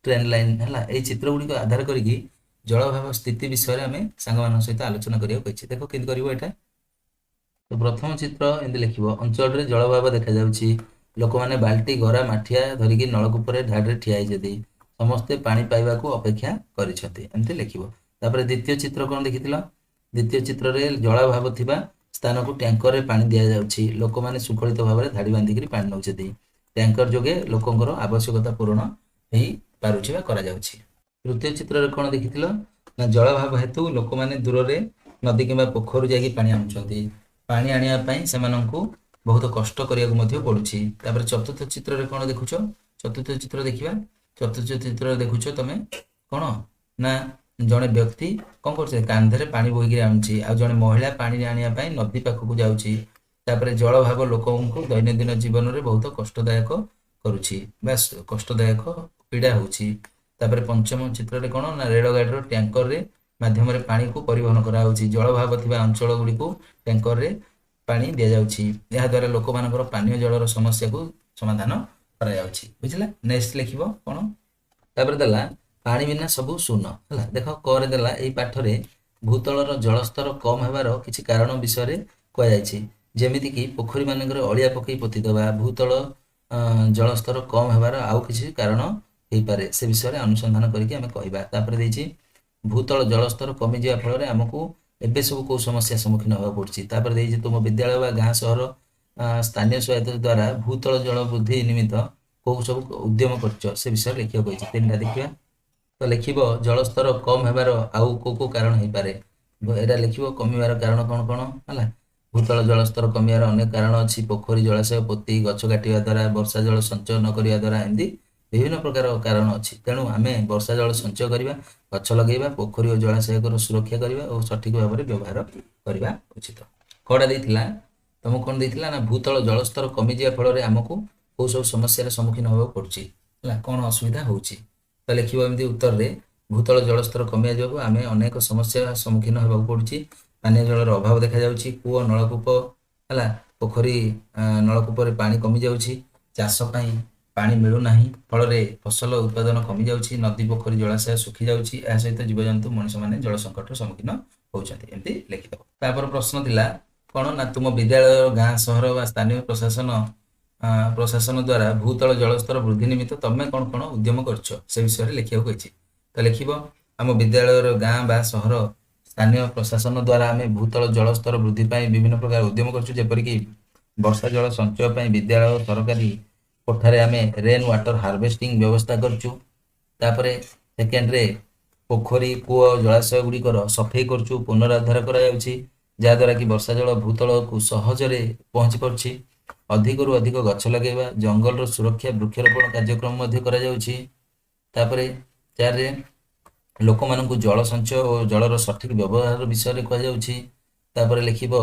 ଟ୍ରେନ୍ ଲାଇନ୍ ହେଲା। ଏଇ ଚିତ୍ର ଗୁଡ଼ିକ ଆଧାର କରିକି ଜଳଭାବ ସ୍ଥିତି ବିଷୟରେ ଆମେ ସାଙ୍ଗମାନଙ୍କ ସହିତ ଆଲୋଚନା କରିବାକୁ କହିଛି। ଦେଖ କେମିତି କରିବ ଏଇଟା। ତ ପ୍ରଥମ ଚିତ୍ର ଏମିତି ଲେଖିବ ଅଞ୍ଚଳରେ ଜଳଭାବ ଦେଖାଯାଉଛି। ଲୋକମାନେ ବାଲ୍ଟି ଗରା ମାଠିଆ ଧରିକି ନଳକୂପରେ ଧାଡ଼ିରେ ଠିଆ ହେଇଛନ୍ତି। ସମସ୍ତେ ପାଣି ପାଇବାକୁ ଅପେକ୍ଷା କରିଛନ୍ତି ଏମିତି ଲେଖିବ। ତାପରେ ଦ୍ୱିତୀୟ ଚିତ୍ର କ'ଣ ଦେଖିଥିଲ? ଦ୍ୱିତୀୟ ଚିତ୍ରରେ ଜଳାଭାବ ଥିବା ସ୍ଥାନକୁ ଟ୍ୟାଙ୍କରରେ ପାଣି ଦିଆଯାଉଛି। ଲୋକମାନେ ଶୃଙ୍ଖଳିତ ଭାବରେ ଧାଡ଼ି ବାନ୍ଧିକିରି ପାଣି ନେଉଛନ୍ତି। ଟ୍ୟାଙ୍କର ଯୋଗେ ଲୋକଙ୍କର ଆବଶ୍ୟକତା ପୂରଣ ହେଇପାରୁଛି ବା କରାଯାଉଛି। ତୃତୀୟ ଚିତ୍ରରେ କ'ଣ ଦେଖିଥିଲ ନା ଜଳଭାବ ହେତୁ ଲୋକମାନେ ଦୂରରେ ନଦୀ କିମ୍ବା ପୋଖରୀରୁ ଯାଇକି ପାଣି ଆଣୁଛନ୍ତି। ପାଣି ଆଣିବା ପାଇଁ ସେମାନଙ୍କୁ ବହୁତ କଷ୍ଟ କରିବାକୁ ମଧ୍ୟ ପଡୁଛି। ତାପରେ ଚତୁର୍ଥ ଚିତ୍ରରେ କ'ଣ ଦେଖୁଛ? ଚତୁର୍ଥ ଚିତ୍ର ଦେଖିବା। ଚତୁର୍ଥ ଚିତ୍ରରେ ଦେଖୁଛ ତମେ କ'ଣ ନା ଜଣେ ବ୍ୟକ୍ତି କ'ଣ କରୁছে କାନ୍ଧରେ ପାଣି ବୋହିକି ଆଣୁଛି ଆଉ ଜଣେ ମହିଳା ପାଣି ଆଣିବା ପାଇଁ ନଦୀ ପାଖକୁ ଯାଉଛି। ତାପରେ ଜଳଭାବ ଲୋକଙ୍କୁ ଦୈନନ୍ଦିନ ଜୀବନରେ ବହୁତ କଷ୍ଟଦାୟକ କରୁଛି ବା କଷ୍ଟଦାୟକ ପୀଡ଼ା ହେଉଛି। ତାପରେ ପଞ୍ଚମ ଚିତ୍ରରେ କ'ଣ ନା ରେଳଗାଡ଼ିର ଟ୍ୟାଙ୍କରରେ ମାଧ୍ୟମରେ ପାଣିକୁ ପରିବହନ କରାଯାଉଛି। ଜଳଭାବ ଥିବା ଅଞ୍ଚଳ ଗୁଡ଼ିକୁ ଟ୍ୟାଙ୍କରରେ ପାଣି ଦିଆଯାଉଛି। ଏହାଦ୍ୱାରା ଲୋକମାନଙ୍କର ପାନୀୟ ଜଳର ସମସ୍ୟାକୁ ସମାଧାନ କରାଯାଉଛି। ବୁଝିଲା? ନେକ୍ସଟ ଲେଖିବ କ'ଣ? ତାପରେ ଦେଲା ପାଣି ବିନା ସବୁ ଶୂନ ହେଲା। ଦେଖ କରେ ଦେଲା ଏଇ ପାଠରେ ଭୂତଳର ଜଳସ୍ତର କମ ହେବାର କିଛି କାରଣ ବିଷୟରେ କୁହାଯାଇଛି। ଯେମିତିକି ପୋଖରୀ ମାନଙ୍କରେ ଅଳିଆ ପକେଇ ପୋତିଦେବା। ଭୂତଳ ଜଳସ୍ତର କମ ହେବାର ଆଉ କିଛି କାରଣ ହେଇପାରେ ସେ ବିଷୟରେ ଅନୁସନ୍ଧାନ କରିକି ଆମେ କହିବା। ତାପରେ ଦେଇଛି ଭୂତଳ ଜଳସ୍ତର କମିଯିବା ଫଳରେ ଆମକୁ ଏବେ ସବୁ କୋଉ ସମସ୍ୟା ସମ୍ମୁଖୀନ ହେବାକୁ ପଡୁଛି। ତାପରେ ଦେଇଛି ତୁମ ବିଦ୍ୟାଳୟ ବା ଗାଁ ସହର ସ୍ଥାନୀୟ ସହାୟତା ଦ୍ୱାରା ଭୂତଳ ଜଳ ବୃଦ୍ଧି ନିମିତ୍ତ କୋଉ ସବୁ ଉଦ୍ୟମ କରୁଛ ସେ ବିଷୟରେ ଲେଖିବାକୁ କହିଛି। ତିନିଟା ଦେଖିବା। ତ ଲେଖିବ ଜଳସ୍ତର କମ ହେବାର ଆଉ କୋଉ କୋଉ କାରଣ ହେଇପାରେ। ଏଇଟା ଲେଖିବ କମିବାର କାରଣ କ'ଣ କ'ଣ ହେଲା। ଭୂତଳ ଜଳସ୍ତର କମିବାର ଅନେକ କାରଣ ଅଛି। ପୋଖରୀ ଜଳାଶୟ ପୋତି ଗଛ କାଟିବା ଦ୍ୱାରା, ବର୍ଷା ଜଳ ସଞ୍ଚୟ ନ କରିବା ଦ୍ୱାରା, ଏମିତି ବିଭିନ୍ନ ପ୍ରକାର କାରଣ ଅଛି। ତେଣୁ ଆମେ ବର୍ଷା ଜଳ ସଞ୍ଚୟ କରିବା, ଗଛ ଲଗେଇବା, ପୋଖରୀ ଓ ଜଳାଶୟର ସୁରକ୍ଷା କରିବା ଓ ସଠିକ ଭାବରେ ବ୍ୟବହାର କରିବା ଉଚିତ। କଡ଼ା ଦେଇଥିଲା ତମକୁ କ'ଣ ଦେଇଥିଲା ନା ଭୂତଳ ଜଳସ୍ତର କମିଯିବା ଫଳରେ ଆମକୁ କେଉଁ ସବୁ ସମସ୍ୟାର ସମ୍ମୁଖୀନ ହେବାକୁ ପଡୁଛି, ହେଲା କ'ଣ ଅସୁବିଧା ହେଉଛି। ତ ଲେଖିବ ଏମିତି ଉତ୍ତରରେ, ଭୂତଳ ଜଳସ୍ତର କମିବା ଯୋଗୁଁ ଆମେ ଅନେକ ସମସ୍ୟାର ସମ୍ମୁଖୀନ ହେବାକୁ ପଡୁଛି। ପାନୀୟ ଜଳର ଅଭାବ ଦେଖାଯାଉଛି। କୂଅ ନଳକୂପ ହେଲା ପୋଖରୀ ନଳକୂପରେ ପାଣି କମିଯାଉଛି। ଚାଷ ପାଇଁ ପାଣି ମିଳୁନାହିଁ, ଫଳରେ ଫସଲ ଉତ୍ପାଦନ କମିଯାଉଛି। ନଦୀ ପୋଖରୀ ଜଳାଶୟ ଶୁଖିଯାଉଛି। ଏହା ସହିତ ଜୀବଜନ୍ତୁ ମଣିଷମାନେ ଜଳ ସଙ୍କଟର ସମ୍ମୁଖୀନ ହେଉଛନ୍ତି। ଏମିତି ଲେଖିଦେବ। ତାପରେ ପ୍ରଶ୍ନ ଥିଲା କ'ଣ ନା ତୁମ ବିଦ୍ୟାଳୟ, ଗାଁ, ସହର ବା ସ୍ଥାନୀୟ ପ୍ରଶାସନ ଦ୍ୱାରା ଭୂତଳ ଜଳସ୍ତର ବୃଦ୍ଧି ନିମିତ୍ତ ତମେ କ'ଣ କ'ଣ ଉଦ୍ୟମ କରିଛ ସେ ବିଷୟରେ ଲେଖିବାକୁ କହିଛି। ତ ଲେଖିବ ଆମ ବିଦ୍ୟାଳୟର, ଗାଁ ବା ସହର ସ୍ଥାନୀୟ ପ୍ରଶାସନ ଦ୍ୱାରା ଆମେ ଭୂତଳ ଜଳସ୍ତର ବୃଦ୍ଧି ପାଇଁ ବିଭିନ୍ନ ପ୍ରକାର ଉଦ୍ୟମ କରୁଛୁ। ଯେପରିକି ବର୍ଷା ଜଳ ସଞ୍ଚୟ ପାଇଁ ବିଦ୍ୟାଳୟ ସରକାରୀ କୋଠାରେ ଆମେ ରେନ୍ ୱାଟର ହାର୍ଭେଷ୍ଟିଂ ବ୍ୟବସ୍ଥା କରୁଛୁ। ତାପରେ ସେକେଣ୍ଡରେ ପୋଖରୀ, କୂଅ, ଜଳାଶୟ ଗୁଡ଼ିକର ସଫେଇ କରୁଛୁ, ପୁନରୁଦ୍ଧାର କରାଯାଉଛି, ଯାହାଦ୍ୱାରା କି ବର୍ଷା ଜଳ ଭୂତଳକୁ ସହଜରେ ପହଞ୍ଚି ପାରୁଛି। ଅଧିକରୁ ଅଧିକ ଗଛ ଲଗାଇବା, ଜଙ୍ଗଲର ସୁରକ୍ଷା, ବୃକ୍ଷରୋପଣ କାର୍ଯ୍ୟକ୍ରମ ମଧ୍ୟ କରାଯାଉଛି। ତାପରେ 4ରେ ଲୋକମାନଙ୍କୁ ଜଳ ସଞ୍ଚୟ ଓ ଜଳର ସଠିକ ବ୍ୟବହାର ବିଷୟରେ କୁହାଯାଉଛି। ତାପରେ ଲେଖିବ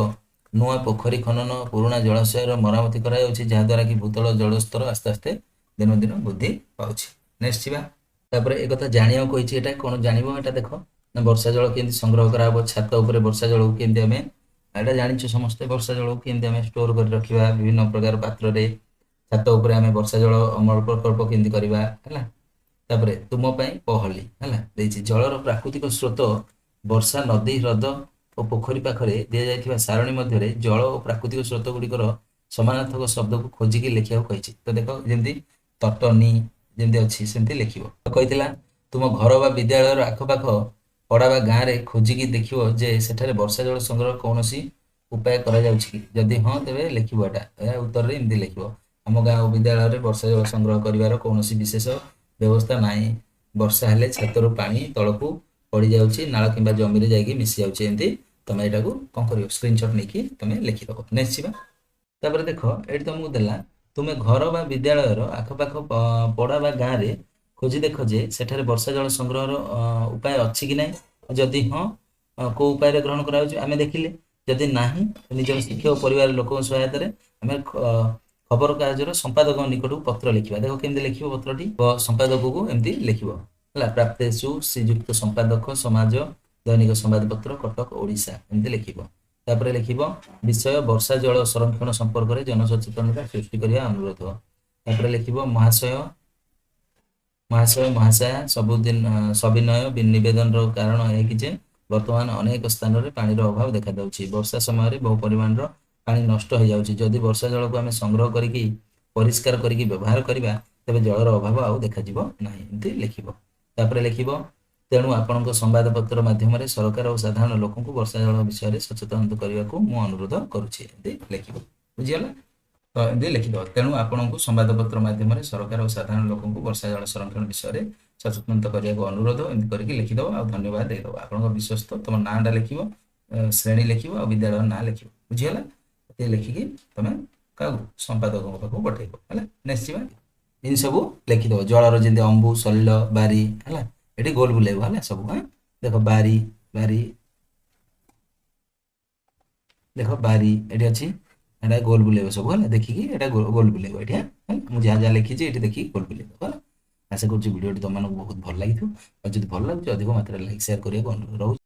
ନୂଆ ପୋଖରୀ ଖନନ, ପୁରୁଣା ଜଳାଶୟର ମରାମତି କରାଯାଉଛି, ଯାହାଦ୍ୱାରା କି ଭୂତଳ ଜଳସ୍ତର ଆସ୍ତେ ଆସ୍ତେ ଦିନକୁ ଦିନ ବୃଦ୍ଧି ପାଉଛି। ନେକ୍ସଟ ଯିବା। ତାପରେ ଏକଥା ଜାଣିବାକୁ କହିଛି, ଏଟା କ'ଣ ଜାଣିବ ଏଟା ଦେଖ ନା ବର୍ଷା ଜଳ କେମିତି ସଂଗ୍ରହ କରାହବ। ଛାତ ଉପରେ ବର୍ଷା ଜଳକୁ କେମିତି ଆମେ, ଏଇଟା ଜାଣିଛୁ ସମସ୍ତେ, ବର୍ଷା ଜଳକୁ କେମିତି ଆମେ ଷ୍ଟୋର କରି ରଖିବା ବିଭିନ୍ନ ପ୍ରକାର ପାତ୍ରରେ। ଛାତ ଉପରେ ଆମେ ବର୍ଷା ଜଳ ଅମଳ ପ୍ରକଳ୍ପ କେମିତି କରିବା, ହେଲା। ତାପରେ ତୁମ ପାଇଁ ପହଳି ହେଲା ଦେଇଛି। ଜଳର ପ୍ରାକୃତିକ ସ୍ରୋତ ବର୍ଷା, ନଦୀ, ହ୍ରଦ ଓ ପୋଖରୀ ପାଖରେ ଦିଆଯାଇଥିବା ସାରଣୀ ମଧ୍ୟରେ ଜଳ ଓ ପ୍ରାକୃତିକ ସ୍ରୋତ ଗୁଡ଼ିକର ସମାନାର୍ଥକ ଶବ୍ଦକୁ ଖୋଜିକି ଲେଖିବାକୁ କହିଛି। ତ ଦେଖ ଯେମିତି ତଟନୀ ଯେମିତି ଅଛି ସେମିତି ଲେଖିବ। କହିଥିଲା ତୁମ ଘର ବା ବିଦ୍ୟାଳୟର ଆଖପାଖ ପଡ଼ା ବା ଗାଁରେ ଖୋଜିକି ଦେଖିବ ଯେ ସେଠାରେ ବର୍ଷା ଜଳ ସଂଗ୍ରହ କୌଣସି ଉପାୟ କରାଯାଉଛି କି। ଯଦି ହଁ ତେବେ ଲେଖିବ ଏଟା। ଏହା ଉତ୍ତରରେ ଏମିତି ଲେଖିବ, ଆମ ଗାଁ ଓ ବିଦ୍ୟାଳୟରେ ବର୍ଷା ଜଳ ସଂଗ୍ରହ କରିବାର କୌଣସି ବିଶେଷ ବ୍ୟବସ୍ଥା ନାହିଁ। ବର୍ଷା ହେଲେ ଛାତରୁ ପାଣି ତଳକୁ ପଡ଼ିଯାଉଛି, ନାଳ କିମ୍ବା ଜମିରେ ଯାଇକି ମିଶି ଯାଉଛି। ଏମିତି ତମେ ଏଟାକୁ କ'ଣ କରିବ, ସ୍କ୍ରିନଶଟ୍ ନେଇକି ତମେ ଲେଖିଦେବ। ନେକ୍ସଟ ଯିବା। ତାପରେ ଦେଖ ଏଠି ତମକୁ ଦେଲା ତୁମେ ଘର ବା ବିଦ୍ୟାଳୟର ଆଖପାଖ ପଡ଼ା ବା ଗାଁରେ ଖୋଜି ଦେଖ ଯେ ସେଠାରେ ବର୍ଷା ଜଳ ସଂଗ୍ରହର ଉପାୟ ଅଛି କି ନାହିଁ। ଯଦି ହଁ, କେଉଁ ଉପାୟରେ ଗ୍ରହଣ କରାଯାଉଛି ଆମେ ଦେଖିଲେ। ଯଦି ନାହିଁ, ନିଜର ଶିକ୍ଷା ଓ ପରିବାର ଲୋକଙ୍କ ସହାୟତାରେ ଆମେ ଖବର କାଗଜର ସମ୍ପାଦକ ନିକଟକୁ ପତ୍ର ଲେଖିବା। ଦେଖ କେମିତି ଲେଖିବ ପତ୍ରଟି, ସମ୍ପାଦକକୁ ଏମିତି ଲେଖିବ ହେଲା। ପ୍ରାପ୍ତେଷୁ ଶ୍ରୀଯୁକ୍ତ ସମ୍ପାଦକ, ସମାଜ ଦୈନିକ ସମ୍ବାଦପତ୍ର, କଟକ, ଓଡ଼ିଶା, ଏମିତି ଲେଖିବ। ତାପରେ ଲେଖିବ ବିଷୟ ବର୍ଷା ଜଳ ସଂରକ୍ଷଣ ସମ୍ପର୍କରେ ଜନସଚେତନତା ସୃଷ୍ଟି କରିବା ଅନୁରୋଧ। ତାପରେ ଲେଖିବ ମହାଶୟା ସବିନୟ ନିବେଦନର କାରଣ ଏହି ଯେ ବର୍ତ୍ତମାନ ଅନେକ ସ୍ଥାନରେ ପାଣିର ଅଭାବ ଦେଖାଯାଉଛି। ବର୍ଷା ସମୟରେ ବହୁ ପରିମାଣର ପାଣି ନଷ୍ଟ ହୋଇଯାଉଛି। ଯଦି ବର୍ଷା ଜଳକୁ ଆମେ ସଂଗ୍ରହ କରିକି ପରିଷ୍କାର କରିକି ବ୍ୟବହାର କରିବା ତେବେ ଜଳର ଅଭାବ ଆଉ ଦେଖାଯିବ ନାହିଁ। ଏମିତି ଲେଖିବ। ତାପରେ ଲେଖିବ ତେଣୁ ଆପଣଙ୍କ ସମ୍ବାଦପତ୍ର ମାଧ୍ୟମରେ ସରକାର ଓ ସାଧାରଣ ଲୋକଙ୍କୁ ବର୍ଷା ଜଳ ବିଷୟରେ ସଚେତନ କରିବାକୁ ମୁଁ ଅନୁରୋଧ କରୁଛି। ଏମିତି ଲେଖିବ। ବୁଝିଗଲା? ତ ଏମିତି ଲେଖିଦେବ। ତେଣୁ ଆପଣଙ୍କୁ ସମ୍ବାଦପତ୍ର ମାଧ୍ୟମରେ ସରକାର ଓ ସାଧାରଣ ଲୋକଙ୍କୁ ବର୍ଷା ଜଳ ସଂରକ୍ଷଣ ବିଷୟରେ ସଚେତନ କରିବାକୁ ଅନୁରୋଧ, ଏମିତି କରିକି ଲେଖିଦେବ ଆଉ ଧନ୍ୟବାଦ ଦେଇଦେବ। ଆପଣଙ୍କ ବିଶ୍ୱସ୍ତ ତମ ନାଁଟା ଲେଖିବ, ଶ୍ରେଣୀ ଲେଖିବ ଆଉ ବିଦ୍ୟାଳୟ ନାଁ ଲେଖିବ। ବୁଝିଗଲା? ଏତିକି ଲେଖିକି ତମେ କାହାକୁ, ସମ୍ପାଦକଙ୍କ ପାଖକୁ ପଠେଇବ ହେଲା। ନେକ୍ସଟ ଯିବା। ଏମିତି ସବୁ ଲେଖିଦେବ। ଜଳର ଯେମିତି ଅମ୍ବୁ, ସଲିଳ, ବାରି ହେଲା, ଏଠି ଗୋଲ ବୁଲେଇବ ହେଲା ସବୁ। ଦେଖ ବାରି ଦେଖ ବାରି ଏଠି ଅଛି, ଏଟା ଗୋଲ ବୁଲେଇବ ସବୁ ହେଲା। ଦେଖିକି ଏଟା ଗୋଲ ବୁଲେଇବ ଏଠି। ମୁଁ ଯାହା ଯାହା ଲେଖିଛି ଏଠି ଦେଖିକି ଗୋଲ ବୁଲେଇବ ହେଲା। ଆଶା କରୁଛି ଭିଡ଼ିଓଟି ତମମାନଙ୍କୁ ବହୁତ ଭଲ ଲାଗିଥିବ। ଆଉ ଯଦି ଭଲ ଲାଗୁଛି ଅଧିକ ମାତ୍ରାରେ ଲାଇକ୍ ସେୟାର କରିବାକୁ ଅନୁରୋଧ ରହୁଛି।